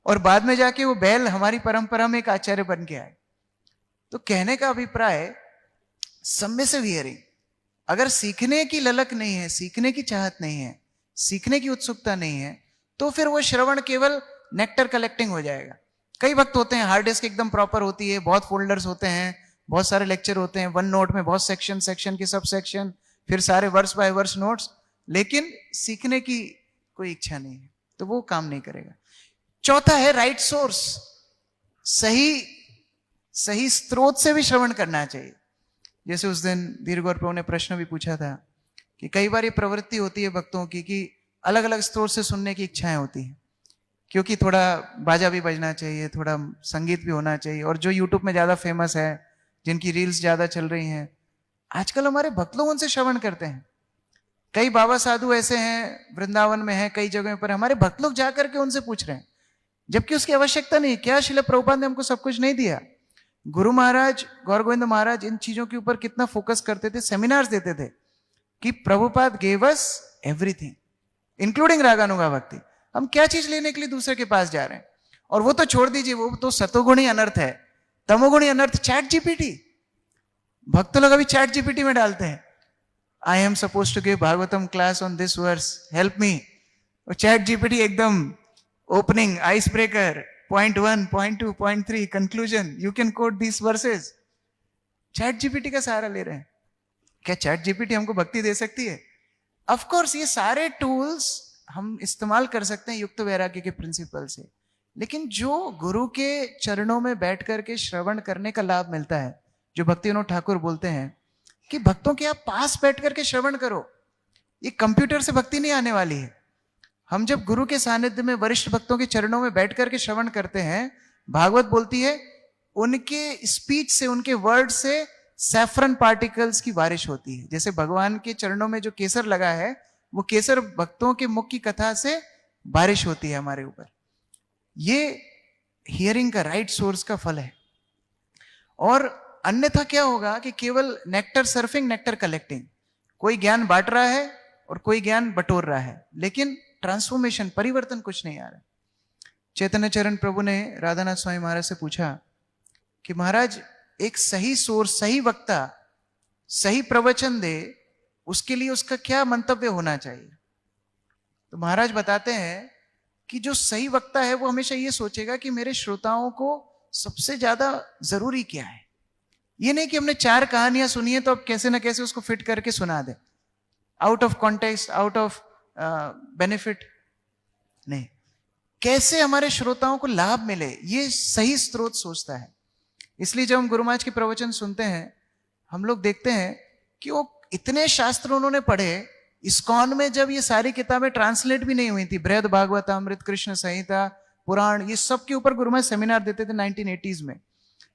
और बाद में जाके वो बैल हमारी परंपरा में एक आचार्य बन के आए। तो कहने का अभिप्राय सबमिसिव हियरिंग, अगर सीखने की ललक नहीं है, सीखने की चाहत नहीं है, सीखने की उत्सुकता नहीं है, तो फिर वो श्रवण केवल नेक्टर कलेक्टिंग हो जाएगा। कई वक्त होते हैं हार्ड डिस्क एकदम प्रॉपर होती है, बहुत फोल्डर्स होते हैं, बहुत सारे लेक्चर होते हैं, वन नोट में बहुत सेक्शन, सेक्शन के सब सेक्शन, फिर सारे वर्स बाय वर्स नोट्स, लेकिन सीखने की कोई इच्छा नहीं है, तो वो काम नहीं करेगा। चौथा है राइट सोर्स, सही स्रोत से भी श्रवण करना चाहिए। जैसे उस दिन धीरगौर प्रभु ने प्रश्न भी पूछा था कि कई बार ये प्रवृत्ति होती है भक्तों की कि अलग अलग स्रोत से सुनने की इच्छाएं होती हैं, क्योंकि थोड़ा बाजा भी बजना चाहिए, थोड़ा संगीत भी होना चाहिए, और जो यूट्यूब में ज्यादा फेमस है, जिनकी रील्स ज्यादा चल रही हैं, आजकल हमारे भक्त लोग उनसे श्रवण करते हैं। कई बाबा साधु ऐसे हैं, वृंदावन में हैं, कई जगह पर हमारे भक्त लोग जाकर के उनसे पूछ रहे हैं, जबकि उसकी आवश्यकता नहीं। क्या श्रील प्रभुपाद ने हमको सब कुछ नहीं दिया? गुरु महाराज, गौर गोविंद महाराज इन चीजों के ऊपर कितना फोकस करते थे, सेमिनार्स देते थे कि Prabhupada gave us everything including raganuga bhakti. हम क्या चीज लेने के लिए दूसरे के पास जा रहे हैं? और वो तो छोड़ दीजिए, वो तो सतोगुणी अनर्थ है, तमोगुणी अनर्थ चैट जीपीटी। भक्त लोग अभी चैट जीपीटी में डालते हैं, I am suppose to give Bhagavatam class on this verse, help me. और चैट जीपीटी एकदम opening, ice breaker, point 1, point 2, point 3, conclusion, you can quote this verses. Chat GPT का सहारा ले रहे हैं। क्या चैट जीपीटी हमको भक्ति दे सकती है? ऑफ कोर्स ये सारे टूल्स हम इस्तेमाल कर सकते हैं युक्त वैराग्य के प्रिंसिपल से, लेकिन जो गुरु के चरणों में बैठ करके श्रवण करने का लाभ मिलता है, जो भक्ति विनोद ठाकुर बोलते हैं कि भक्तों के आप पास बैठ करके श्रवण करो, ये कंप्यूटर से भक्ति नहीं आने वाली है। हम जब गुरु के सानिध्य में वरिष्ठ भक्तों के चरणों में बैठ करके श्रवण करते हैं, भागवत बोलती है उनके स्पीच से, उनके वर्ड से सैफरन पार्टिकल्स की बारिश होती है। जैसे भगवान के चरणों में जो केसर लगा है, वो केसर भक्तों के मुख की कथा से बारिश होती है हमारे ऊपर। ये हियरिंग का राइट सोर्स का फल है। और अन्यथा क्या होगा कि केवल नेक्टर सर्फिंग, नेक्टर कलेक्टिंग, कोई ज्ञान बांट रहा है और कोई ज्ञान बटोर रहा है, लेकिन ट्रांसफॉर्मेशन, परिवर्तन कुछ नहीं आ रहा। चैतन्य चरण प्रभु ने राधानाथ स्वामी महाराज से पूछा कि महाराज एक सही सोर्स, सही वक्ता सही प्रवचन दे, उसके लिए उसका क्या मंतव्य होना चाहिए? तो महाराज बताते हैं कि जो सही वक्ता है वो हमेशा ये सोचेगा कि मेरे श्रोताओं को सबसे ज्यादा जरूरी क्या है। ये नहीं कि हमने 4 कहानियां सुनी है तो अब कैसे ना कैसे उसको फिट करके सुना दे, out of context, out of benefit. नहीं, कैसे हमारे श्रोताओं को लाभ मिले, ये सही स्रोत सोचता है। इसलिए जब हम गुरु महाराज के प्रवचन सुनते हैं, हम लोग देखते हैं कि वो इतने शास्त्र उन्होंने पढ़े। इस्कॉन में जब ये सारी किताबें ट्रांसलेट भी नहीं हुई थी, बृहद भागवतामृत, कृष्ण संहिता, पुराण, ये सब के ऊपर गुरु महाराज सेमिनार देते थे 1980s में।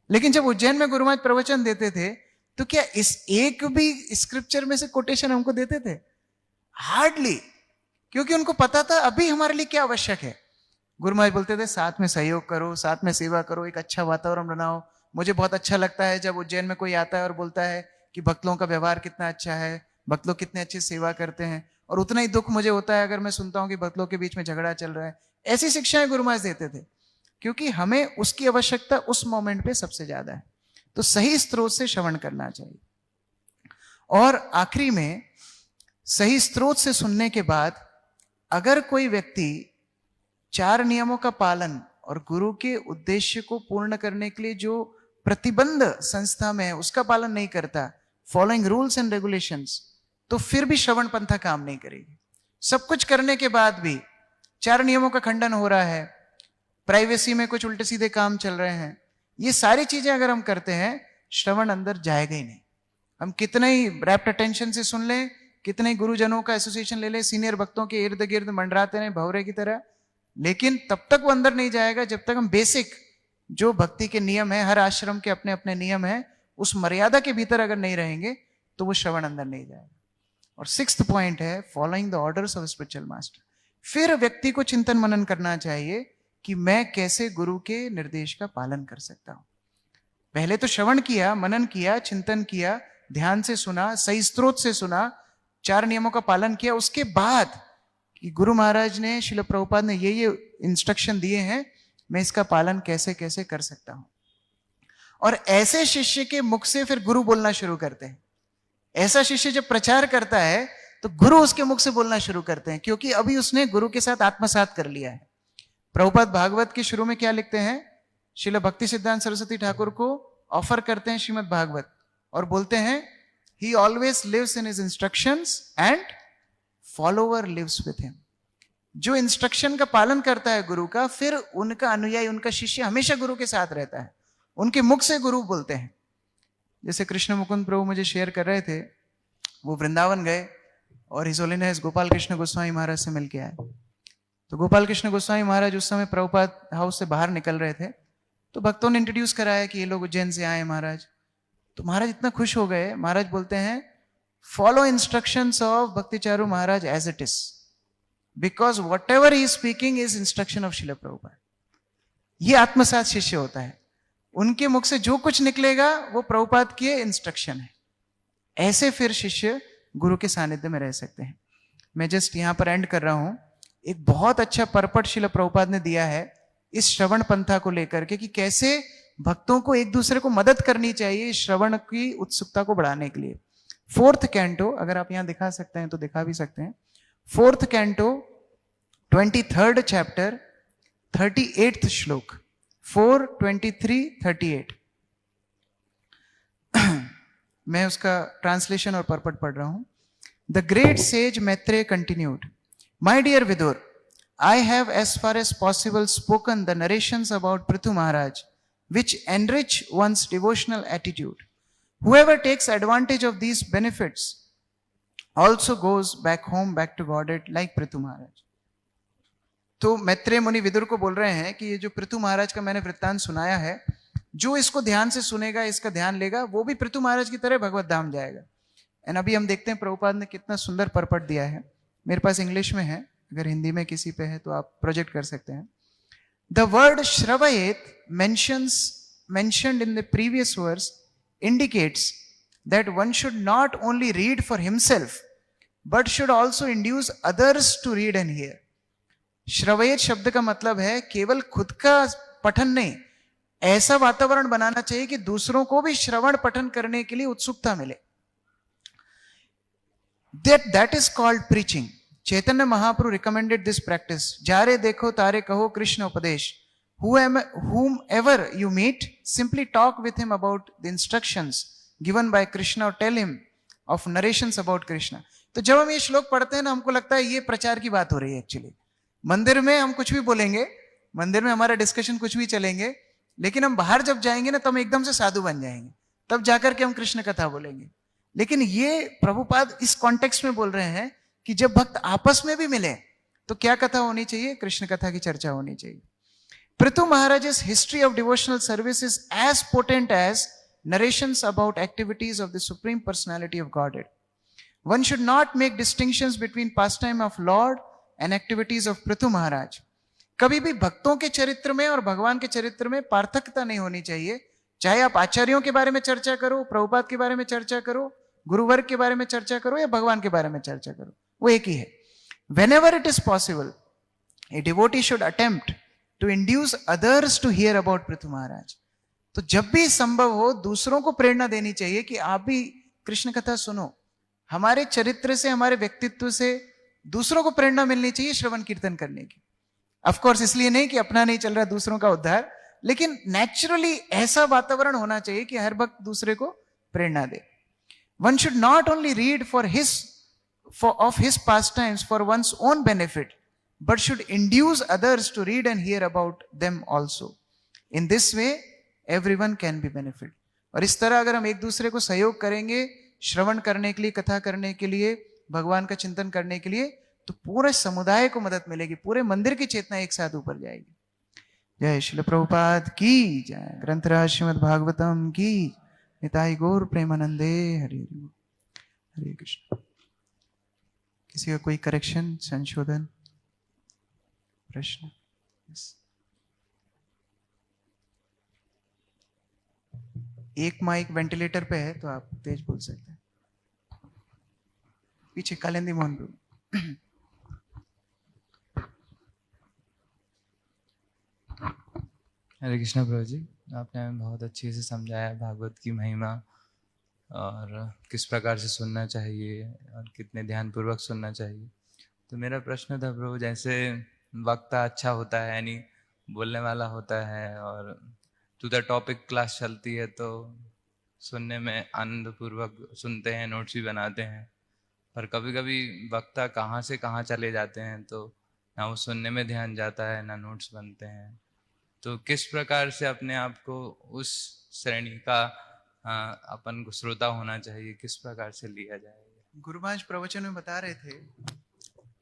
लेकिन जब उज्जैन में गुरु महाराज प्रवचन देते थे, तो क्या इस एक भी स्क्रिप्चर में से कोटेशन हमको देते थे? हार्डली, क्योंकि उनको पता था अभी हमारे लिए क्या आवश्यक है। गुरु महाराज बोलते थे साथ में सहयोग करो, साथ में सेवा करो, एक अच्छा वातावरण बनाओ। मुझे बहुत अच्छा लगता है जब उज्जैन में कोई आता है और बोलता है कि भक्त लोगों का व्यवहार कितना अच्छा है, भक्त लोग कितने अच्छी सेवा करते हैं, और उतना ही दुख मुझे होता है अगर मैं सुनता हूं कि भक्त लोग के बीच में झगड़ा चल रहा है। ऐसी शिक्षाएं गुरु महाराज देते थे, क्योंकि हमें उसकी आवश्यकता उस मोमेंट पे सबसे ज्यादा है। तो सही स्रोत से श्रवण करना चाहिए। और आखिरी में, सही स्रोत से सुनने के बाद अगर कोई व्यक्ति 4 नियमों का पालन और गुरु के उद्देश्य को पूर्ण करने के लिए जो प्रतिबंध संस्था में है उसका पालन नहीं करता, फॉलोइंग रूल्स एंड रेगुलेशंस, तो फिर भी श्रवण पंथा काम नहीं करेगी। सब कुछ करने के बाद भी 4 नियमों का खंडन हो रहा है, प्राइवेसी में कुछ उल्टे सीधे काम चल रहे हैं, ये सारी चीजें अगर हम करते हैं, श्रवण अंदर जाएगा ही नहीं। हम कितना ही रैप्ट अटेंशन से सुन लें, कितने ही गुरुजनों का एसोसिएशन ले लें, सीनियर भक्तों के इर्द गिर्द मंडराते रहे भंवरे की तरह, लेकिन तब तक वो अंदर नहीं जाएगा जब तक हम बेसिक जो भक्ति के नियम है, हर आश्रम के अपने अपने नियम है, उस मर्यादा के भीतर अगर नहीं रहेंगे तो वो श्रवण अंदर नहीं जाएगा। और 6th पॉइंट है following the orders of spiritual master. फिर व्यक्ति को चिंतन मनन करना चाहिए कि मैं कैसे गुरु के निर्देश का पालन कर सकता हूं। पहले तो श्रवण किया, मनन किया, चिंतन किया, ध्यान से सुना, सही स्रोत से सुना, 4 नियमों का पालन किया, उसके बाद कि गुरु महाराज ने, श्रील प्रभुपाद ने ये इंस्ट्रक्शन दिए हैं, मैं इसका पालन कैसे कैसे कर सकता हूं। और ऐसे शिष्य के मुख से फिर गुरु बोलना शुरू करते हैं। ऐसा शिष्य जब प्रचार करता है तो गुरु उसके मुख से बोलना शुरू करते हैं, क्योंकि अभी उसने गुरु के साथ आत्मसात कर लिया है। प्रभुपाद भागवत के शुरू में क्या लिखते हैं? श्रील भक्ति सिद्धांत सरस्वती ठाकुर को ऑफर करते हैं श्रीमद् भागवत और बोलते हैं he always lives in his instructions and follower lives with him. जो इंस्ट्रक्शन का पालन करता है गुरु का, फिर उनका अनुयायी, उनका शिष्य हमेशा गुरु के साथ रहता है, उनके मुख से गुरु बोलते हैं। जैसे कृष्ण मुकुंद प्रभु मुझे शेयर कर रहे थे, वो वृंदावन गए और हिज होलीनेस गोपाल कृष्ण गोस्वामी महाराज से मिलके आए। तो गोपाल कृष्ण गोस्वामी महाराज उस समय प्रभुपाद हाउस से बाहर निकल रहे थे, तो भक्तों ने इंट्रोड्यूस कराया कि ये लोग उज्जैन से आए महाराज। तो महाराज इतना खुश हो गए, महाराज बोलते हैं follow instructions of Bhakticharu Maharaj as it is, because whatever he speaking is instruction of Srila Prabhupada. ये आत्मसात शिष्य होता है, उनके मुख से जो कुछ निकलेगा वो प्रभुपाद की इंस्ट्रक्शन है। ऐसे फिर शिष्य गुरु के सानिध्य में रह सकते हैं। मैं जस्ट यहां पर एंड कर रहा हूं। एक बहुत अच्छा परपट श्रील प्रभुपाद ने दिया है इस श्रवण पंथा को लेकर के, कि कैसे भक्तों को एक दूसरे को मदद करनी चाहिए श्रवण की उत्सुकता को बढ़ाने के लिए। 4th कैंटो, अगर आप यहां दिखा सकते हैं तो दिखा भी सकते हैं। 4th canto 23rd chapter 38th श्लोक 4:23-38। मैं उसका ट्रांसलेशन और परपट पढ़ रहा हूं। The great sage Maitreya continued, my dear Vidura, I have as far as possible spoken the narrations about Prithu Maharaj, which enrich one's devotional attitude. Whoever takes advantage of these benefits also goes back home, back to Godhead, like Prithu Maharaj. तो मैत्रेय मुनि विदुर को बोल रहे हैं कि ये जो पृथु महाराज का मैंने वृत्तांत सुनाया है, जो इसको ध्यान से सुनेगा, इसका ध्यान लेगा, वो भी पृथु महाराज की तरह भगवत धाम जाएगा। एंड अभी हम देखते हैं प्रभुपाद ने कितना सुंदर परपट दिया है। मेरे पास इंग्लिश में है, अगर हिंदी में किसी पे है तो आप प्रोजेक्ट कर सकते हैं। द वर्ड श्रवयेत mentioned in the previous verse indicates that one should not only read for himself but should also induce others to read and hear. श्रवयेत शब्द का मतलब है केवल खुद का पठन नहीं, ऐसा वातावरण बनाना चाहिए कि दूसरों को भी श्रवण पठन करने के लिए उत्सुकता मिले। That is called preaching. Chaitanya Mahaprabhu recommended this practice. Jare dekho tare kaho Krishna upadesh. Whomever you meet, simply talk with him about the instructions given by Krishna or tell him of narrations about Krishna. तो जब हम ये श्लोक पढ़ते हैं ना, हमको लगता है ये प्रचार की बात हो रही है एक्चुअली, मंदिर में हम कुछ भी बोलेंगे, मंदिर में हमारा डिस्कशन कुछ भी चलेंगे, लेकिन हम बाहर जब जाएंगे ना तो हम एकदम से साधु बन जाएंगे, तब जाकर के हम कृष्ण कथा बोलेंगे। लेकिन ये प्रभुपाद इस कॉन्टेक्स्ट में बोल रहे हैं कि जब भक्त आपस में भी मिले तो क्या कथा होनी चाहिए? कृष्ण कथा की चर्चा होनी चाहिए। Prithu Maharaj's history of devotional service is as potent as narrations about activities of the Supreme Personality of Godhead. One should not make distinctions between pastime of Lord and activities of Prithu Maharaj. कभी भी भक्तों के चरित्र में और भगवान के चरित्र में पार्थक्यता नहीं होनी चाहिए। चाहे आप आचार्यों के बारे में चर्चा करो, प्रभुपाद के बारे में चर्चा करो, गुरुवर्ग के बारे में चर्चा करो या भगवान के बारे में चर्चा करो, वो एक ही है। Whenever it is possible, a devotee should attempt to induce others to hear about Prithu Maharaj. तो जब भी संभव हो दूसरों को प्रेरणा देनी चाहिए कि आप भी कृष्ण कथा सुनो। हमारे चरित्र से, हमारे व्यक्तित्व से दूसरों को प्रेरणा मिलनी चाहिए श्रवण कीर्तन करने की। ऑफ कोर्स इसलिए नहीं कि अपना नहीं चल रहा दूसरों का उद्धार, लेकिन नेचुरली ऐसा वातावरण होना चाहिए कि हर भक्त दूसरे को प्रेरणा दे। One should not only read of his pastimes for one's own benefit, but should induce others to read and hear about them also. In this way, everyone can be benefited. और इस तरह अगर हम एक दूसरे को सहयोग करेंगे श्रवण करने के लिए, कथा करने के लिए, भगवान का चिंतन करने के लिए, तो पूरे समुदाय को मदद मिलेगी, पूरे मंदिर की चेतना एक साथ ऊपर जाएगी। जय श्रील प्रभुपाद की जय। ग्रंथराज श्रीमद् भागवतम की। निताई गौर प्रेमानंदे। हरे हरे कृष्ण। किसी का कोई करेक्शन, संशोधन, प्रश्न? एक माइक वेंटिलेटर पे है तो आप तेज बोल सकते हैं। पीछे कालिंदी मोहन प्रभु। हरे कृष्णा प्रभु जी, आपने हमें बहुत अच्छे से समझाया भागवत की महिमा और किस प्रकार से सुनना चाहिए और कितने ध्यानपूर्वक सुनना चाहिए। तो मेरा प्रश्न था प्रभु, जैसे वक्ता अच्छा होता है यानी बोलने वाला होता है और टू द टॉपिक क्लास चलती है तो सुनने में आनंद पूर्वक सुनते हैं, नोट्स भी बनाते हैं, पर कभी कभी वक्ता कहाँ से कहाँ चले जाते हैं तो ना वो सुनने में ध्यान जाता है ना नोट्स बनते हैं। तो किस प्रकार से अपने आप को उस श्रेणी का अपन को श्रोता होना चाहिए, किस प्रकार से लिया जाएगा? गुरु महाराज प्रवचन में बता रहे थे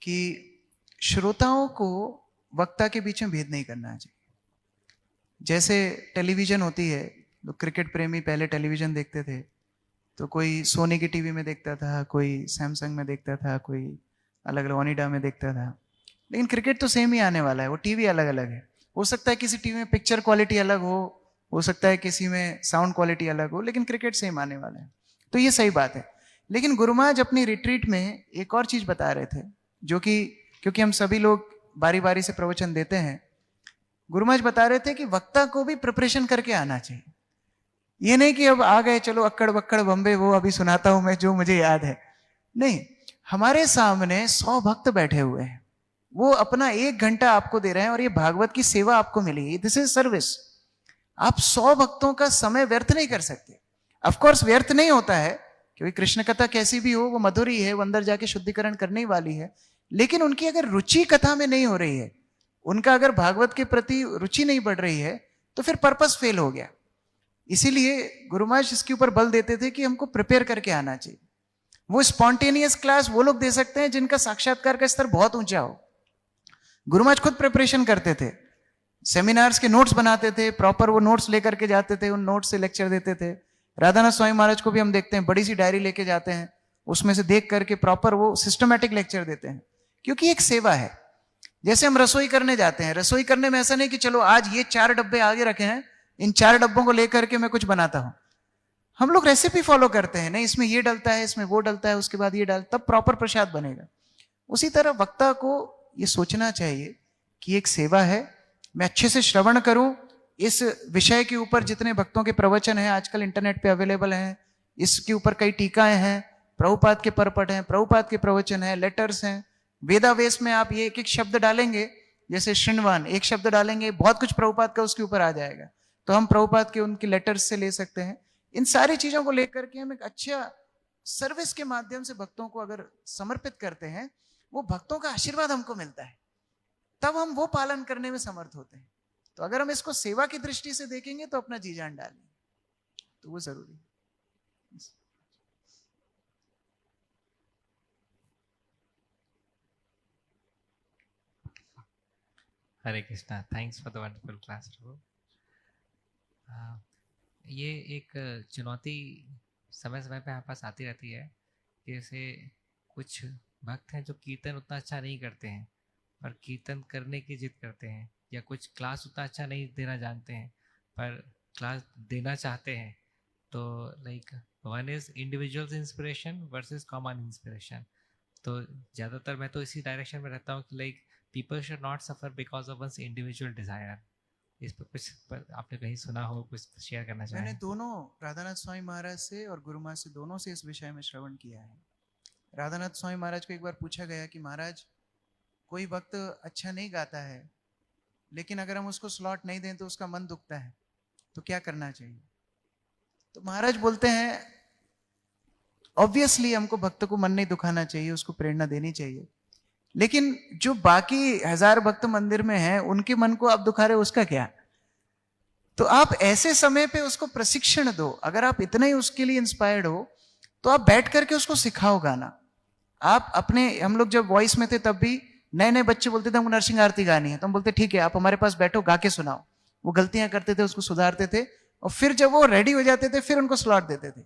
कि श्रोताओं को वक्ता के बीच में भेद नहीं करना चाहिए। जैसे टेलीविजन होती है, तो क्रिकेट प्रेमी पहले टेलीविजन देखते थे, तो कोई सोनी की टीवी में देखता था, कोई सैमसंग में देखता था, कोई अलग अलग ओनिडा में देखता था, लेकिन क्रिकेट तो सेम ही आने वाला है, वो टीवी अलग अलग है। हो सकता है किसी टीवी में पिक्चर क्वालिटी अलग हो सकता है किसी में साउंड क्वालिटी अलग हो, लेकिन क्रिकेट सेम आने वाला है। तो ये सही बात है। लेकिन गुरु महाराज अपनी रिट्रीट में एक और चीज बता रहे थे, जो कि क्योंकि हम सभी लोग बारी बारी से प्रवचन देते हैं, गुरु महाराज बता रहे थे कि वक्ता को भी प्रिपरेशन करके आना चाहिए। ये नहीं कि अब आ गए चलो अक्कड़ बक्कड़ बम्बे वो अभी सुनाता हूं मैं जो मुझे याद है। नहीं, हमारे सामने 100 भक्त बैठे हुए हैं, वो अपना 1 घंटा आपको दे रहे हैं और ये भागवत की सेवा आपको मिली, दिस इज सर्विस। आप 100 भक्तों का समय व्यर्थ नहीं कर सकते। ऑफकोर्स व्यर्थ नहीं होता है, क्योंकि कृष्ण कथा कैसी भी हो वो मधुरी है, वो अंदर जाके शुद्धिकरण करने वाली है, लेकिन उनकी अगर रुचि कथा में नहीं हो रही है, उनका अगर भागवत के प्रति रुचि नहीं बढ़ रही है, तो फिर पर्पस फेल हो गया। इसीलिए गुरु महाराज इसके ऊपर बल देते थे कि हमको प्रिपेयर करके आना चाहिए। वो स्पॉन्टेनियस क्लास वो लोग दे सकते हैं जिनका साक्षात्कार का स्तर बहुत ऊंचा हो। गुरु महाराज खुद प्रिपरेशन करते थे, सेमिनार्स के नोट्स बनाते थे, प्रॉपर वो नोट्स लेकर के जाते थे, उन नोट्स से लेक्चर देते थे। राधानाथ स्वामी महाराज को भी हम देखते हैं, बड़ी सी डायरी लेके जाते हैं, उसमें से देख करके प्रॉपर वो सिस्टमैटिक लेक्चर देते हैं, क्योंकि एक सेवा है। जैसे हम रसोई करने जाते हैं, रसोई करने में ऐसा नहीं कि चलो आज ये 4 डब्बे आगे रखे हैं, इन 4 डब्बों को लेकर के मैं कुछ बनाता हूं। हम लोग रेसिपी फॉलो करते हैं, नहीं इसमें ये डलता है, इसमें वो डलता है, उसके बाद ये डाल, तब प्रॉपर प्रसाद बनेगा। उसी तरह वक्ता को ये सोचना चाहिए कि एक सेवा है, मैं अच्छे से श्रवण करूं, इस विषय के ऊपर जितने भक्तों के प्रवचन हैं आजकल इंटरनेट पे अवेलेबल हैं, इसके ऊपर कई टीकाएं हैं, प्रभुपाद के परपट हैं, प्रभुपाद के प्रवचन हैं, लेटर्स हैं, वेदावेश में आप ये एक एक शब्द डालेंगे, जैसे श्रृणवान एक शब्द डालेंगे, बहुत कुछ प्रभुपाद का उसके ऊपर आ जाएगा। तो हम प्रभुपाद के उनके लेटर्स से ले सकते हैं। इन सारी चीजों को लेकर के हम एक अच्छा सर्विस के माध्यम से भक्तों को अगर समर्पित करते हैं, वो भक्तों का आशीर्वाद हमको मिलता है। तब हम वो पालन करने में समर्थ होते हैं। तो अगर हम इसको सेवा की दृष्टि से देखेंगे तो अपना जी जान डालेंगे, तो वो जरूरी है। Hare Krishna, thanks for the wonderful class. ये एक चुनौती समय समय पे हमारे पास आती रहती है कि जैसे कुछ भक्त हैं जो कीर्तन उतना अच्छा नहीं करते हैं पर कीर्तन करने की जिद करते हैं, या कुछ क्लास उतना अच्छा नहीं देना जानते हैं पर क्लास देना चाहते हैं। तो like one is individuals inspiration versus common inspiration. तो ज़्यादातर मैं तो इसी डायरेक्शन में रहता हूँ कि like people should not suffer because of one's individual desire. इस पर कुछ आपने कहीं सुना हो, कुछ शेयर करना चाहें? मैंने दोनों राधानाथ स्वामी महाराज से और गुरु माँ से दोनों से इस विषय में श्रवण किया है। राधानाथ स्वामी महाराज को एक बार पूछा गया कि महाराज कोई भक्त अच्छा नहीं गाता है लेकिन अगर हम उसको स्लॉट नहीं दें तो उसका मन दुखता है, तो क्या करना चाहिए? तो महाराज बोलते हैं ऑब्वियसली हमको भक्त को मन नहीं दुखाना चाहिए, उसको प्रेरणा देनी चाहिए, लेकिन जो बाकी 1000 भक्त मंदिर में हैं उनके मन को आप दुखा रहे हो, उसका क्या? तो आप ऐसे समय पे उसको प्रशिक्षण दो। अगर आप इतना ही उसके लिए इंस्पायर्ड हो तो आप बैठ करके उसको सिखाओ गाना। आप अपने, हम लोग जब वॉइस में थे तब भी नए नए बच्चे बोलते थे हमको नरसिंह आरती गानी है, तो हम बोलते ठीक है आप हमारे पास बैठो गा के सुनाओ। वो गलतियां करते थे उसको सुधारते थे और फिर जब वो रेडी हो जाते थे फिर उनको स्लॉट देते थे।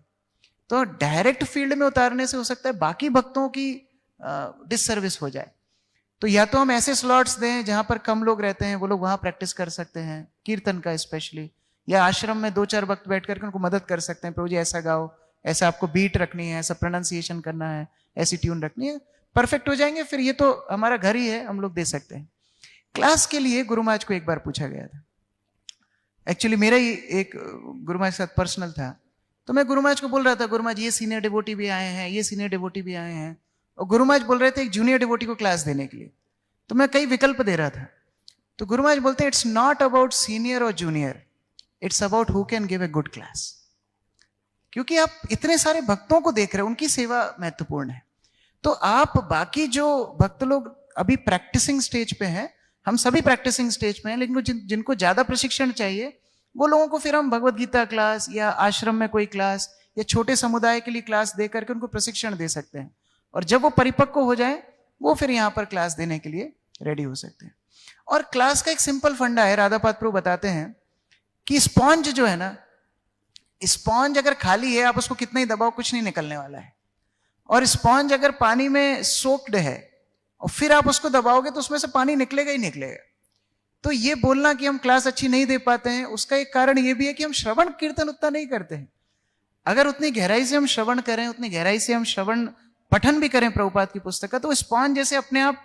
तो डायरेक्ट फील्ड में उतारने से हो सकता है बाकी भक्तों की डिससर्विस हो जाए। तो या तो हम ऐसे स्लॉट्स दें जहां पर कम लोग रहते हैं, वो लोग वहां प्रैक्टिस कर सकते हैं कीर्तन का स्पेशली, या आश्रम में 2-4 भक्त बैठ करके उनको मदद कर सकते हैं, प्रभु जी ऐसा गाओ, ऐसा आपको बीट रखनी है, ऐसा प्रोनाउंसिएशन करना है, ऐसी ट्यून रखनी है, परफेक्ट हो जाएंगे। फिर ये तो हमारा घर ही है, हम लोग दे सकते हैं। क्लास के लिए गुरु महाराज को एक बार पूछा गया था, एक्चुअली मेरा ही एक गुरु महाराज के साथ पर्सनल था, तो मैं गुरु महाराज को बोल रहा था गुरु महाराज ये सीनियर डिवोटी भी आए हैं, ये सीनियर डिवोटी भी आए हैं, और गुरु महाराज बोल रहे थे एक जूनियर डिवोटी को क्लास देने के लिए। तो मैं कई विकल्प दे रहा था, तो गुरु महाराज बोलते हैं इट्स नॉट अबाउट सीनियर और junior, it's about who can give a good class. क्योंकि आप इतने सारे भक्तों को देख रहे हैं, उनकी सेवा महत्वपूर्ण है। तो आप बाकी जो भक्त लोग अभी प्रैक्टिसिंग स्टेज पे हैं, हम सभी प्रैक्टिसिंग स्टेज पे हैं, लेकिन जिनको ज्यादा प्रशिक्षण चाहिए वो लोगों को फिर हम भगवत गीता क्लास या आश्रम में कोई क्लास या छोटे समुदाय के लिए क्लास दे करके उनको प्रशिक्षण दे सकते हैं, और जब वो परिपक्व हो जाए वो फिर यहाँ पर क्लास देने के लिए रेडी हो सकते हैं। और क्लास का एक सिंपल फंडा है, राधापाद प्रभु बताते हैं कि स्पॉन्ज जो है ना, स्पॉन्ज अगर खाली है आप उसको कितना ही दबाओ कुछ नहीं निकलने वाला है, और स्पॉन्ज अगर पानी में सोक्ड है और फिर आप उसको दबाओगे तो उसमें से पानी निकलेगा ही निकलेगा। तो ये बोलना कि हम क्लास अच्छी नहीं दे पाते हैं, उसका एक कारण ये भी है कि हम श्रवण कीर्तन उतना नहीं करते हैं। अगर उतनी गहराई से हम श्रवण करें, उतनी गहराई से हम श्रवण पठन भी करें प्रभुपाद की पुस्तक का, तो स्पॉन्ज जैसे अपने आप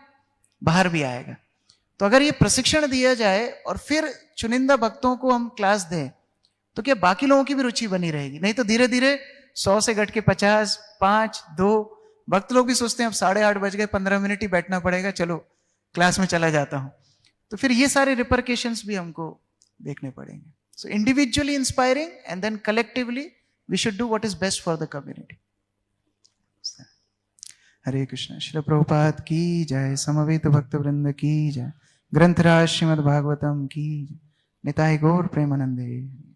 बाहर भी आएगा। तो अगर ये प्रशिक्षण दिया जाए और फिर चुनिंदा भक्तों को हम क्लास दें तो क्या बाकी लोगों की भी रुचि बनी रहेगी। नहीं तो धीरे धीरे 100 से घट के 50, 5, 2 भक्त लोग भी सोचते हैं अब 8:30 बज गए, 15 मिनट ही बैठना पड़ेगा, चलो क्लास में चला जाता हूं। तो फिर ये सारे रिपरकेशंस भी हमको देखने पड़ेंगे। So individually inspiring and then collectively we should do what is best for the community. Hare Krishna. Srila Prabhupada की जय, समवेत भक्त वृंद की जय, ग्रंथराज श्रीमद् भागवतम की जय, निताय गौर प्रेमानंदे।